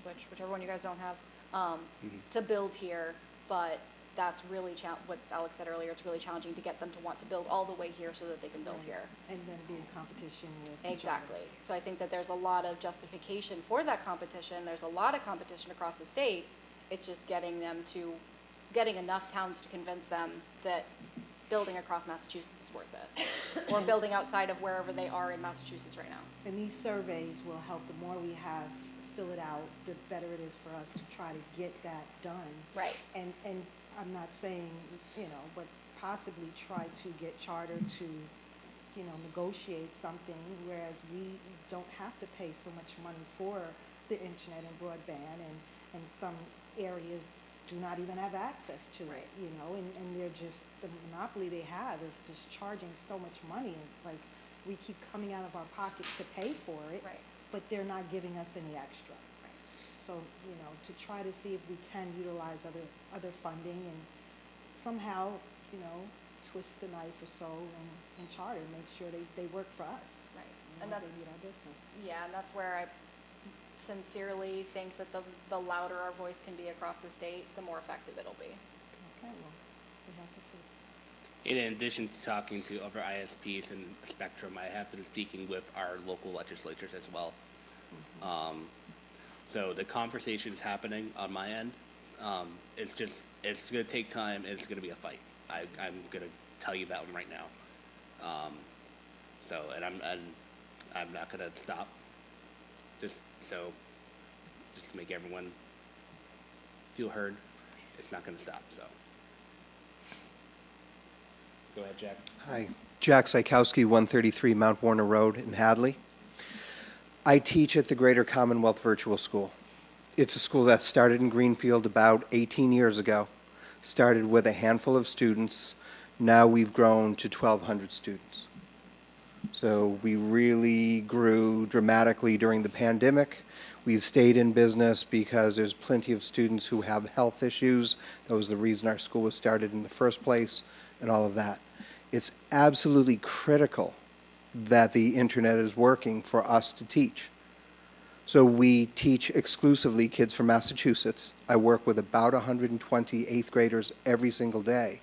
whichever one you guys don't have, to build here, but that's really what Alex said earlier, it's really challenging to get them to want to build all the way here so that they can build here. And then be in competition with each other. Exactly. So I think that there's a lot of justification for that competition. There's a lot of competition across the state. It's just getting enough towns to convince them that building across Massachusetts is worth it. Or building outside of wherever they are in Massachusetts right now. And these surveys will help, the more we have fill it out, the better it is for us to try to get that done. Right. And I'm not saying, but possibly try to get Charter to, negotiate something, whereas we don't have to pay so much money for the internet and broadband, and some areas do not even have access to it, Right. and they're just, the monopoly they have is just charging so much money. It's like, we keep coming out of our pockets to pay for it. Right. But they're not giving us any extra. So, to try to see if we can utilize other funding and somehow, twist the knife or so and Charter, make sure they work for us. Right. You And know, that's, they need our business. yeah, and that's where I sincerely think that the louder our voice can be across the state, the more effective it'll be. Okay, well, we have to see. In addition to talking to other ISPs and Spectrum, I have been speaking with our local legislatures as well. So the conversation is happening on my end. It's going to take time, and it's going to be a fight. I'm going to tell you that one right now. And I'm not going to stop. Just to make everyone feel heard, it's not going to stop. So, go ahead, Jack. Hi, Jack Sykowski, 133 Mount Warner Road in Hadley. I teach at the Greater Commonwealth Virtual School. It's a school that started in Greenfield about 18 years ago. Started with a handful of students. Now we've grown to 1,200 students. So we really grew dramatically during the pandemic. We've stayed in business because there's plenty of students who have health issues. That was the reason our school was started in the first place, and all of that. It's absolutely critical that the internet is working for us to teach. So we teach exclusively kids from Massachusetts. I work with about 120 eighth graders every single day.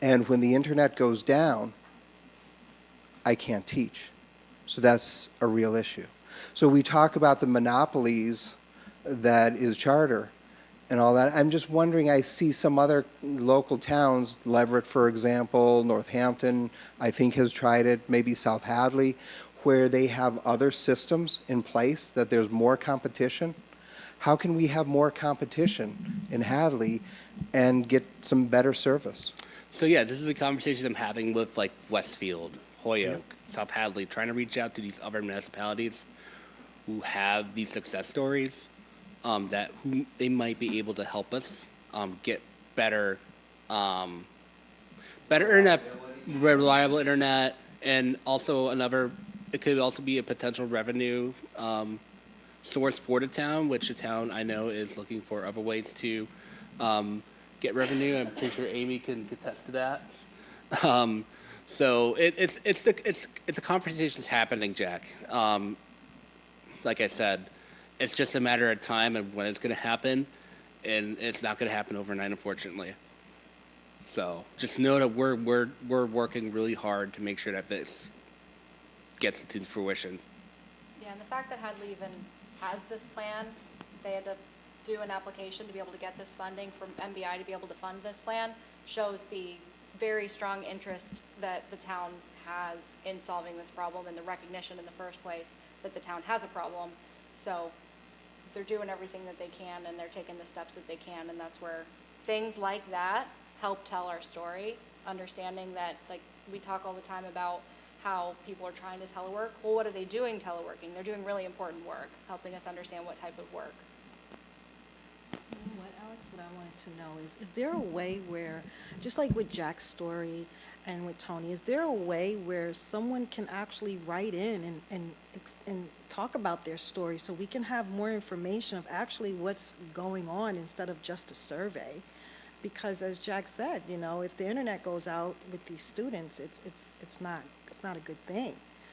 And when the internet goes down, I can't teach. So that's a real issue. So we talk about the monopolies that is Charter and all that. I'm just wondering, I see some other local towns, Leverett, for example, Northampton, I think has tried it, maybe South Hadley, where they have other systems in place, that there's more competition. How can we have more competition in Hadley and get some better service? So yeah, this is a conversation I'm having with like Westfield, Hoyoke, Yep. South Hadley, trying to reach out to these other municipalities who have these success stories, that who they might be able to help us get better internet, reliable internet, and also it could also be a potential revenue source for the town, which the town I know is looking for other ways to get revenue. I'm pretty sure Amy can attest to that. So it's a conversation that's happening, Jack. Like I said, it's just a matter of time and when it's going to happen, and it's not going to happen overnight, unfortunately. So just know that we're working really hard to make sure that this gets to fruition. Yeah, and the fact that Hadley even has this plan, they had to do an application to be able to get this funding from MBI to be able to fund this plan, shows the very strong interest that the town has in solving this problem and the recognition in the first place that the town has a problem. So they're doing everything that they can and they're taking the steps that they can, and that's where things like that help tell our story, understanding that, like, we talk all the time about how people are trying to telework. Well, what are they doing teleworking? They're doing really important work, helping us understand what type of work. You know what, Alex, what I wanted to know is there a way where, just like with Jack's story and with Tony, is there a way where someone can actually write in and talk about their story so we can have more information of actually what's going on instead of just a survey? Because as Jack said, you know, if the internet goes out with these students, it's not a good thing.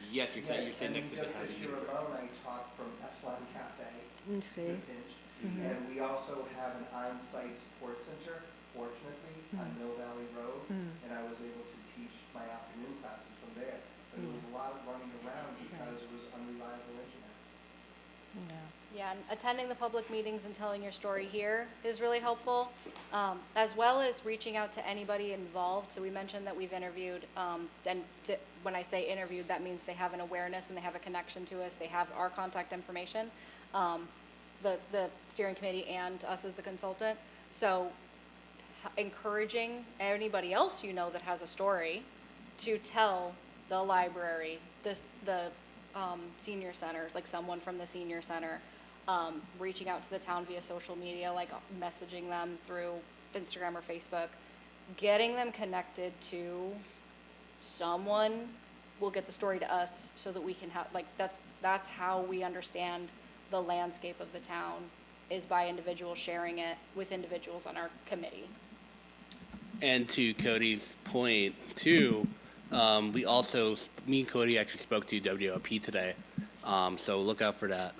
Yes, you're saying next to the Just this year alone, I taught from Eslan Cafe You to see? Finch. And we also have an on-site support center, fortunately, on Mill Valley Road. And I was able to teach my afternoon classes from there. But it was a lot of running around because it was unreliable internet. Yeah. Yeah, and attending the public meetings and telling your story here is really helpful, as well as reaching out to anybody involved. So we mentioned that we've interviewed, and when I say interviewed, that means they have an awareness and they have a connection to us. They have our contact information, the steering committee and us as the consultant. So encouraging anybody else you know that has a story to tell the library, the senior center, like someone from the senior center, reaching out to the town via social media, like messaging them through Instagram or Facebook, getting them connected to someone will get the story to us so that we can have, like, that's how we understand the landscape of the town, is by individuals sharing it with individuals on our committee. And to Cody's point, too, we also, me and Cody actually spoke to WLP today, so look out for that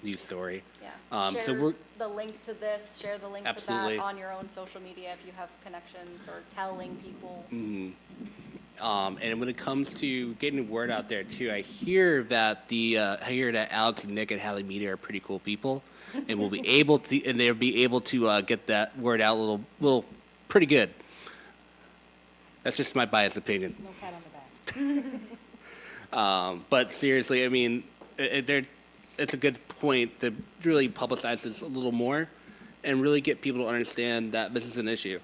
news story. Yeah. So Share we're, the link to this, share the link to Absolutely. that on your own social media if you have connections, or telling people. and when it comes to getting the word out there, too, I hear that Alex and Nick at Hadley Media are pretty cool people, and will be able to, and they'll be able to get that word out a little pretty good. That's just my biased opinion. No pat on the back. But seriously, I mean, it's a good point to really publicize this a little more and really get people to understand that this is an issue,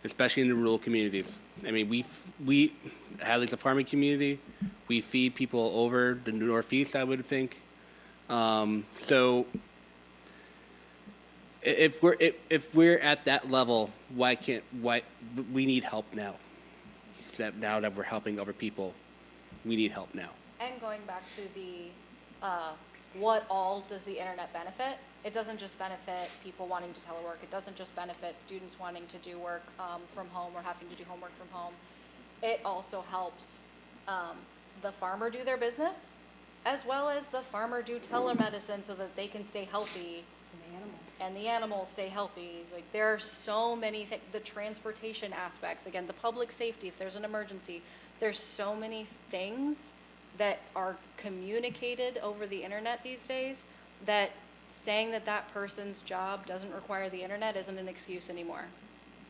especially in the rural communities. I mean, Hadley's a farming community. We feed people over the Northeast, I would think. So if we're at that level, why we need help now? Now that we're helping other people, we need help now. And going back to the, what all does the internet benefit? It doesn't just benefit people wanting to telework. It doesn't just benefit students wanting to do work from home or having to do homework from home. It also helps the farmer do their business, as well as the farmer do telemedicine so that they can stay healthy and the animals stay healthy. Like, there are so many things, the transportation aspects, again, the public safety, if there's an emergency, there's so many things that are communicated over the internet these days that saying that that person's job doesn't require the internet isn't an excuse anymore.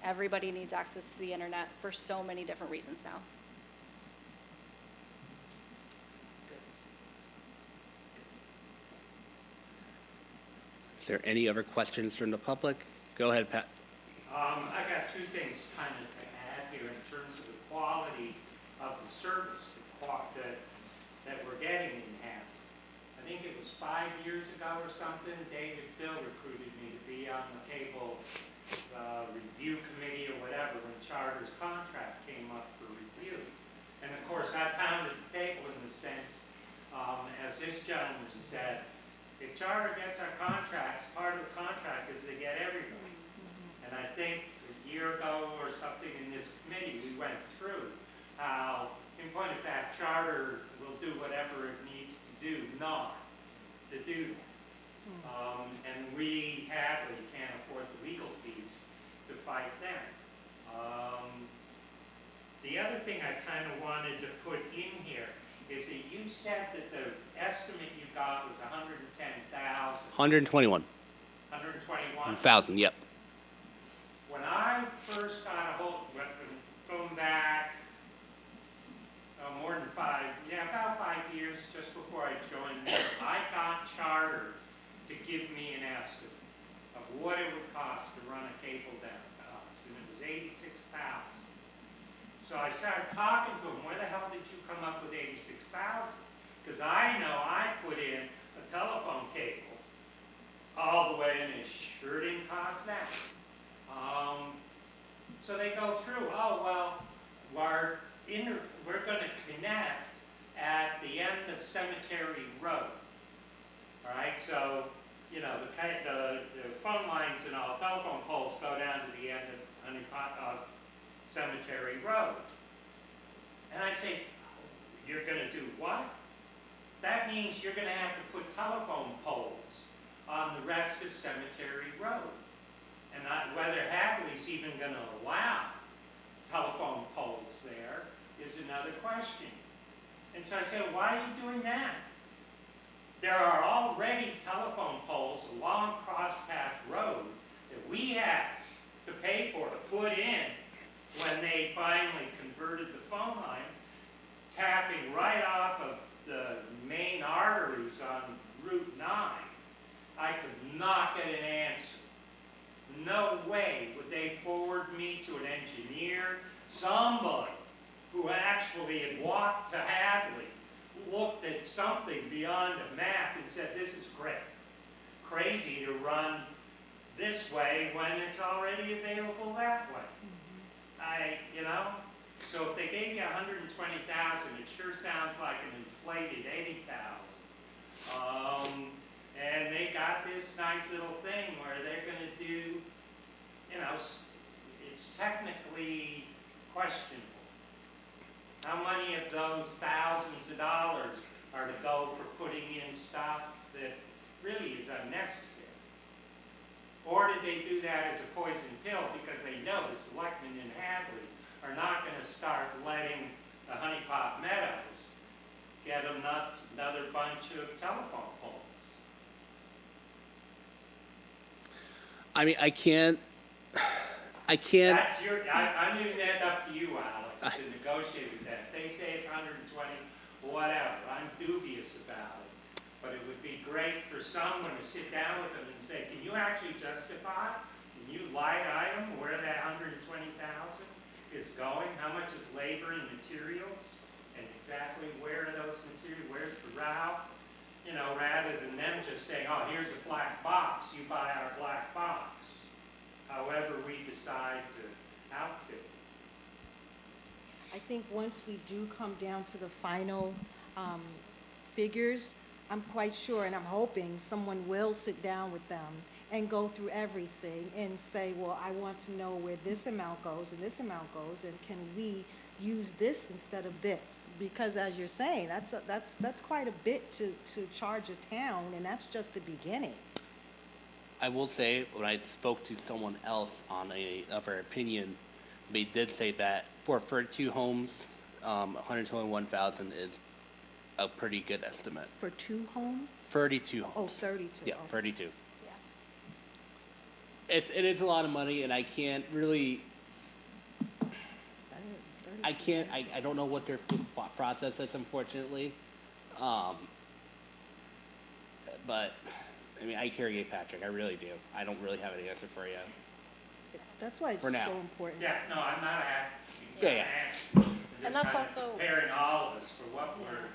Everybody needs access to the internet for so many different reasons now. Is there any other questions from the public? Go ahead, Pat. I got two things kind of to add here in terms of the quality of the service that we're getting in Hadley. I think it was 5 years ago or something, David Phil recruited me to be on the cable review committee or whatever when Charter's contract came up for review. And of course, I pounded the table in the sense, as this gentleman said, If charter gets our contracts, part of the contract is they get everybody. And I think a year ago or something in this committee, we went through how, in point of fact, charter will do whatever it needs to do not to do that. And we, Hadley, can't afford the legal fees to fight them. The other thing I kind of wanted to put in here is that you said that the estimate you got was 110,000. 121,000, 121. yep. When I first got a hold, going back more than about 5 years, just before I joined them, I got Charter to give me an estimate of what it would cost to run a cable down to us, and it was 86,000. So I started talking to them, where the hell did you come up with 86,000? Because I know I put in a telephone cable all the way, and it sure didn't cost that. So they go through, oh, well, we're going to connect at the end of Cemetery Road. All right, so, you know, the phone lines and all, telephone poles go down to the end of Cemetery Road. And I say, you're going to do what? That means you're going to have to put telephone poles on the rest of Cemetery Road. And whether Hadley's even going to allow telephone poles there is another question. And so I said, why are you doing that? There are already telephone poles along Cross Path Road that we had to pay for, to put in when they finally converted the phone line, tapping right off of the main arteries on Route 9. I could not get an answer. No way would they forward me to an engineer, somebody who actually had walked to Hadley, looked at something beyond a map and said, this is great. Crazy to run this way when it's already available that way. So if they gave you 120,000, it sure sounds like an inflated 80,000. And they got this nice little thing where they're going to do, it's technically questionable. How many of those thousands of dollars are to go for putting in stuff that really is unnecessary? Or did they do that as a poison pill because they know the selectmen in Hadley are not going to start letting the Honey Pot Meadows get another bunch of telephone poles? I mean, I can't, That's I'm leaving that up to you, Alex, to negotiate with that. If they say it's 120, whatever, I'm dubious about it. But it would be great for someone to sit down with them and say, can you actually justify, can you light item where that 120,000 is going? How much is labor and materials? And exactly where are those materials, where's the route? Rather than them just saying, oh, here's a black box, you buy our black box. However we decide to outfit. I think once we do come down to the final figures, I'm quite sure, and I'm hoping, someone will sit down with them and go through everything and say, well, I want to know where this amount goes and this amount goes, and can we use this instead of this? Because as you're saying, that's quite a bit to charge a town, and that's just the beginning. I will say, when I spoke to someone else on of our opinion, they did say that for 32 homes, 121,000 is a pretty good estimate. For 2 homes? 32 homes. Oh, 32. Yeah, okay. 32. Yeah. It is a lot of money, and I can't really, That is 32. I can't, I don't know what their thought process is, unfortunately. But, I mean, I hear you, Patrick, I really do. I don't really have an answer for you. That's why it's For now. so important. Yeah, no, I'm not asking. Yeah. I'm And just that's kind of also- preparing all of us for what we're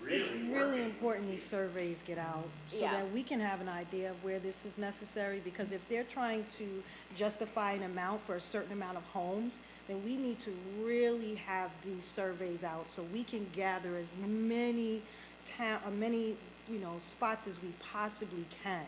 really It's working. really important these surveys get out so Yeah. that we can have an idea of where this is necessary, because if they're trying to justify an amount for a certain amount of homes, then we need to really have these surveys out so we can gather as many spots as we possibly can,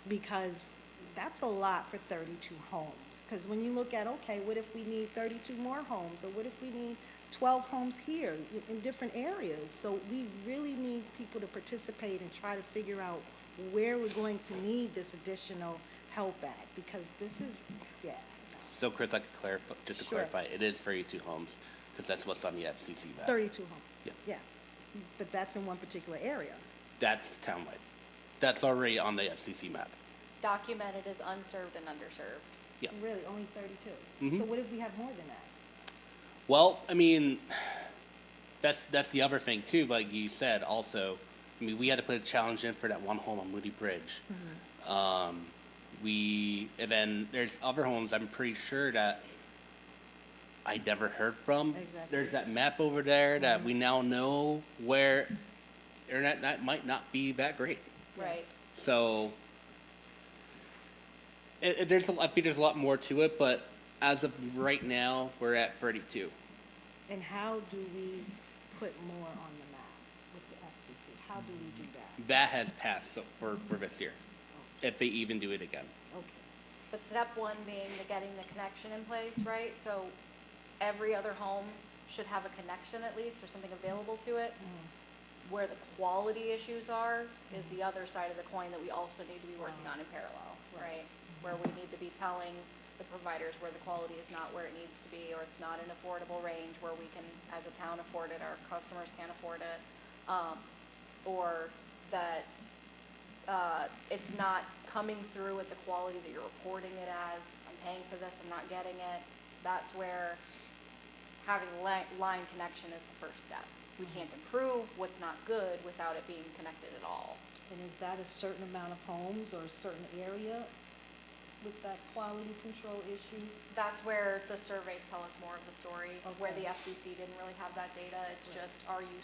because that's a lot for 32 homes. Because when you look at, okay, what if we need 32 more homes, or what if we need 12 homes here in different areas? So we really need people to participate and try to figure out where we're going to need this additional help at, because this is, yeah. So Chris, I could clarify, just to Sure. clarify, it is 32 homes, because that's what's on the FCC map. 32 homes. Yeah. Yeah, but that's in one particular area. That's townwide. That's already on the FCC map. Documented as unserved and underserved. Yeah. Really, only 32. Mhm. So what if we have more than that? Well, I mean, that's the other thing too, like you said also, I mean, we had to put a challenge in for that one home on Moody Bridge. And then there's other homes I'm pretty sure that I never heard from. Exactly. There's that map over there that we now know where internet might not be that great. Right. So I think there's a lot more to it, but as of right now, we're at 32. And how do we put more on the map with the FCC? How do we do that? That has passed for this year, if they even do it again. Okay. But step one being the getting the connection in place, right? So every other home should have a connection at least, or something available to it. Where the quality issues are is the other side of the coin that we also need to be working on in parallel, right? Where we need to be telling the providers where the quality is not where it needs to be, or it's not an affordable range where we can, as a town, afford it, our customers can't afford it. Or that it's not coming through at the quality that you're reporting it as. I'm paying for this, I'm not getting it. That's where having line connection is the first step. We can't improve what's not good without it being connected at all. And is that a certain amount of homes or a certain area with that quality control issue? That's where the surveys tell us more of the story, where the Okay. FCC didn't really have that data. It's just, are you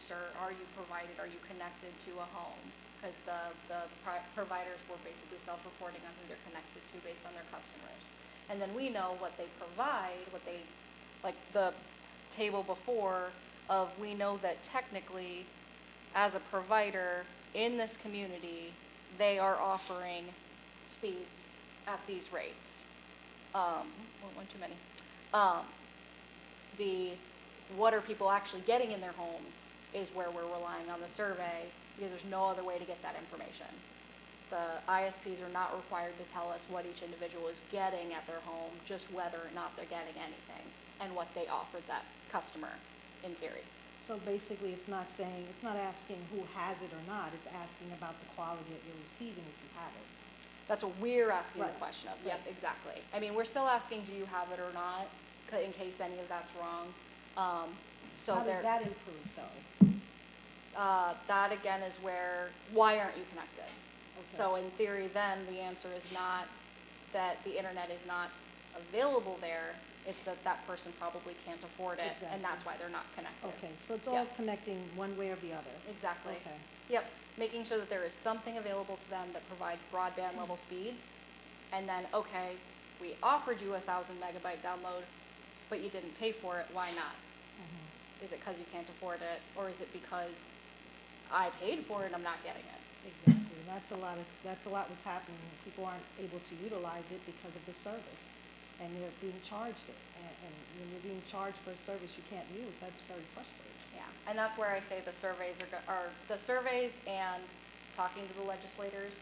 provided, are you connected to a home? Because the providers were basically self-reporting on who they're connected to based on their customers. And then we know what they provide, like the table before of, we know that technically, as a provider in this community, they are offering speeds at these rates. One too many. What are people actually getting in their homes is where we're relying on the survey, because there's no other way to get that information. The ISPs are not required to tell us what each individual is getting at their home, just whether or not they're getting anything, and what they offered that customer, in theory. So basically, it's not asking who has it or not, it's asking about the quality that you're receiving if you have it. That's what we're asking the Right. question of. Yep, Right. exactly. I mean, we're still asking, do you have it or not, in case any of that's wrong. So How there, does that improve, though? that again is where, why aren't you connected? Okay. So in theory, then, the answer is not that the internet is not available there, it's that that person probably can't afford it, Exactly. and that's why they're not connected. Okay, so it's all Yeah. connecting one way or the other. Exactly. Okay. Yep, making sure that there is something available to them that provides broadband level speeds, and then, okay, we offered you 1,000 megabyte download, but you didn't pay for it, why not? Is it because you can't afford it, or is it because I paid for it and I'm not getting it? Exactly, that's a lot what's happening. People aren't able to utilize it because of the service, and they're being charged it. And when you're being charged for a service you can't use, that's very frustrating. Yeah, and that's where I say the surveys are the surveys and talking to the legislators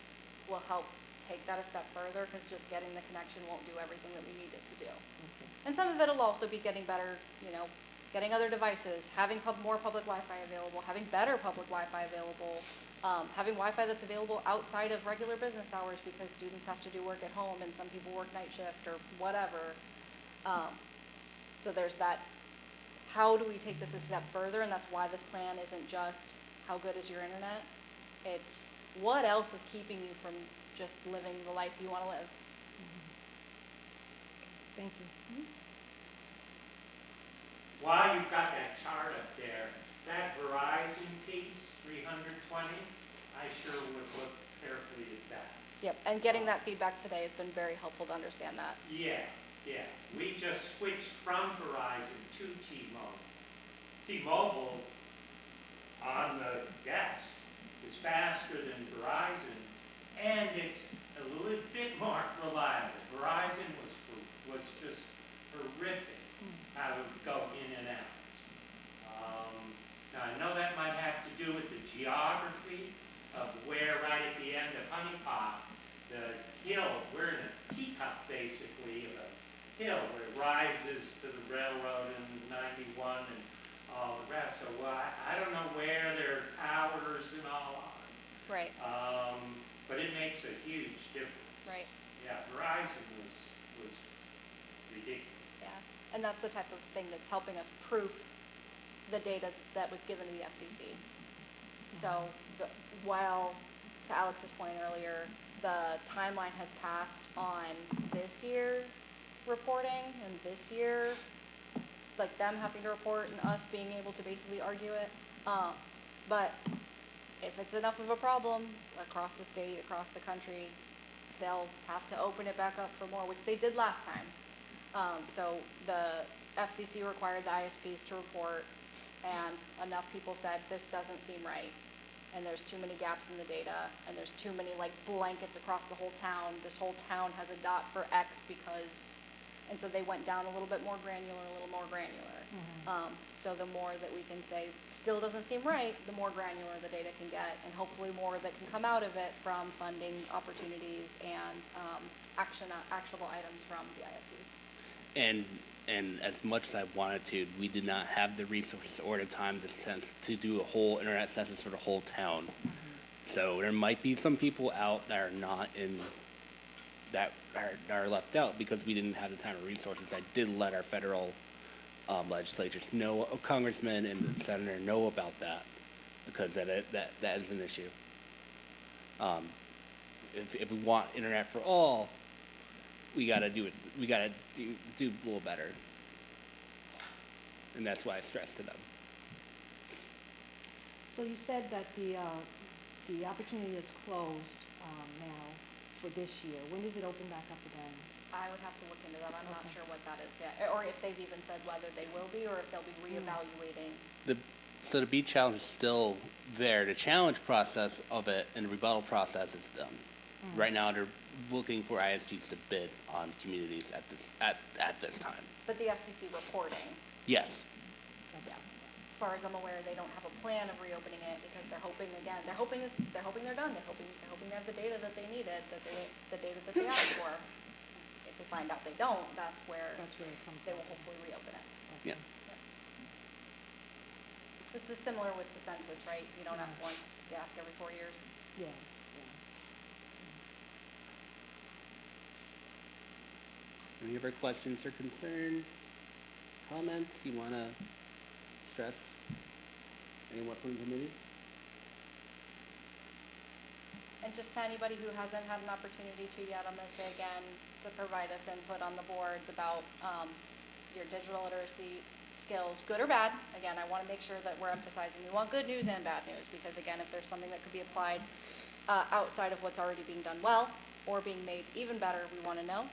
will help take that a step further, because just getting the connection won't do everything that we need it to do. And some of it'll also be getting better, getting other devices, having more public Wi-Fi available, having better public Wi-Fi available, having Wi-Fi that's available outside of regular business hours because students have to do work at home and some people work night shift or whatever. So there's that, how do we take this a step further? And that's why this plan isn't just how good is your internet? It's what else is keeping you from just living the life you want to live? Thank you. While you've got that chart up there, that Verizon piece, 320, I sure would look carefully at that. Yep, and getting that feedback today has been very helpful to understand that. Yeah. We just switched from Verizon to T-Mobile. T-Mobile on the desk is is faster than Verizon, and it's a little bit more reliable. Verizon was just horrific how to go in and out. Now, I know that might have to do with the geography of where, right at the end of Honey Pot, the hill, we're in a teacup, basically, of a hill where it rises to the railroad and 91 and all the rest. So I don't know where their towers and all are. Right, But it makes a huge difference. right, Yeah, Verizon was ridiculous. yeah. And that's the type of thing that's helping us proof the data that was given to the FCC. So while, to Alex's point earlier, the timeline has passed on this year reporting and this year, like them having to report and us being able to basically argue it. But if it's enough of a problem across the state, across the country, they'll have to open it back up for more, which they did last time. So the FCC required the ISPs to report, and enough people said, this doesn't seem right. And there's too many gaps in the data, and there's too many like blankets across the whole town. This whole town has a dot for X because, and so they went down a little bit more granular, a little more granular. So the more that we can say, still doesn't seem right, the more granular the data can get, and hopefully more that can come out of it from funding opportunities and actionable items from the ISPs. And as much as I wanted to, we did not have the resources or the time to do a whole internet census for the whole town. So there might be some people out that are not in, that are left out because we didn't have the time or resources. I did let our federal legislatures know, congressmen and senator know about that, because that is an issue. If we want internet for all, we gotta do it. We gotta do a little better, and that's why I stress to them. So you said that the opportunity is closed now for this year. When does it open back up again? I would have to look into that. I'm not sure what that is yet, or if they've even said whether they will be, or if they'll be reevaluating. So the beat challenge is still there. The challenge process of it and the rebuttal process is done. Right now, they're looking for ISPs to bid on communities at this time. But the FCC reporting, Yes. yeah. As far as I'm aware, they don't have a plan of reopening it because they're hoping again. They're hoping they're done. They're hoping they have the data that they needed, the data that they asked for. If they find out they don't, that's where That's where it comes they from. will hopefully reopen it. Yeah. It's similar with the census, right? You don't ask once, you ask every 4 years. Yeah, Any other questions or concerns, comments you want to stress? Anyone from the committee? And just to anybody who hasn't had an opportunity to yet, I'm going to say again, to provide us input on the boards about your digital literacy skills, good or bad. Again, I want to make sure that we're emphasizing we want good news and bad news, because again, if there's something that could be applied outside of what's already being done well or being made even better, we want to know.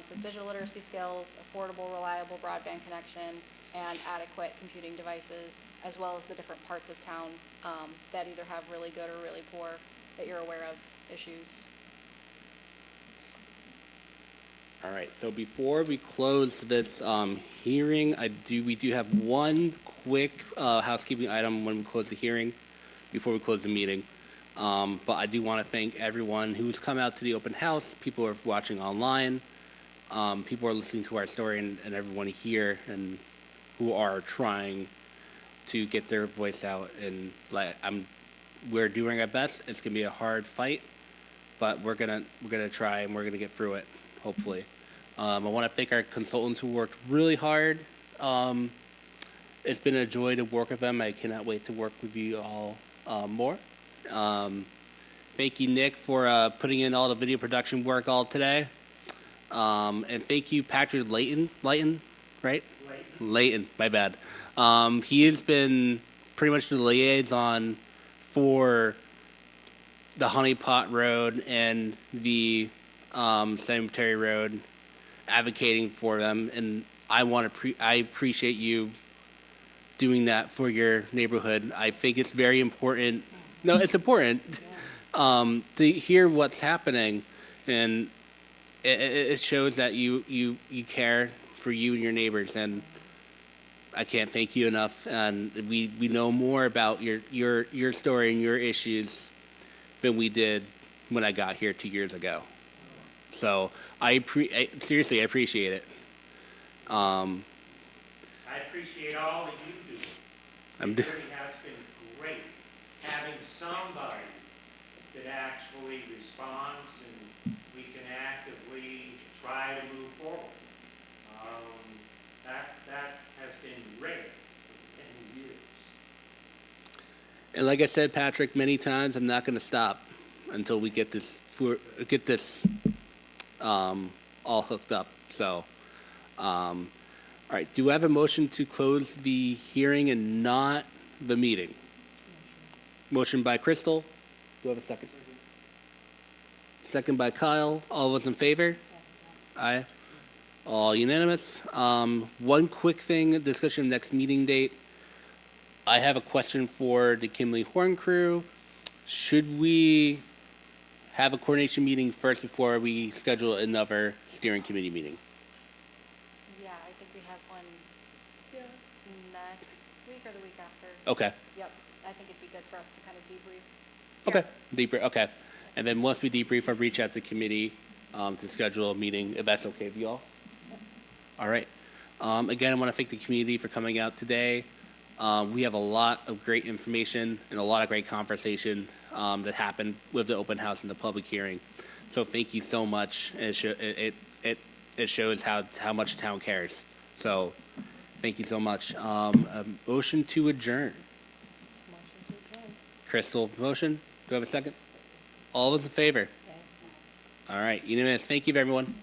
So digital literacy skills, affordable, reliable broadband connection, and adequate computing devices, as well as the different parts of town that either have really good or really poor, that you're aware of issues. All right, so before we close this hearing, we do have one quick housekeeping item when we close the hearing, before we close the meeting. But I do want to thank everyone who's come out to the open house, people who are watching online, people who are listening to our story, and everyone here and who are trying to get their voice out. And we're doing our best. It's gonna be a hard fight, but we're gonna try, and we're gonna get through it, hopefully. I want to thank our consultants who worked really hard. It's been a joy to work with them. I cannot wait to work with you all more. Thank you, Nick, for putting in all the video production work all today. And thank you, Patrick Layton, right? Layton, my bad. He has been pretty much the liaison for the Honey Pot Road and the Cemetery Road, advocating for them. And I appreciate you doing that for your neighborhood. I think it's very important, No, it's important to hear what's happening, and it shows that you care for you and your neighbors, and I can't thank you enough. And we know more about your story and your issues than we did when I got here 2 years ago. So seriously, I appreciate it. I appreciate all that you do. I'm It d- really has been great having somebody that actually responds and we can actively try to move forward. That has been great in years. And like I said, Patrick, many times, I'm not going to stop until we get this all hooked up. So, all right. Do I have a motion to close the hearing and not the meeting? Motion by Crystal. Do I have a second? Second by Kyle. All those in favor? Aye. All unanimous. One quick thing, discussion of next meeting date. I have a question for the Kimley Horn crew. Should we have a coordination meeting first before we schedule another steering committee meeting? Yeah, I think we have one next week or the week after. Okay. Yep, I think it'd be good for us to kind of debrief. Okay. Debrief. Okay. And then once we debrief, I'll reach out to committee to schedule a meeting, if that's okay with you all. All right. Again, I want to thank the community for coming out today. We have a lot of great information and a lot of great conversation that happened with the open house and the public hearing. So thank you so much. It shows how much town cares. So thank you so much. Motion to adjourn. Crystal, motion. Do I have a second? All those in favor? All right, unanimous. Thank you, everyone.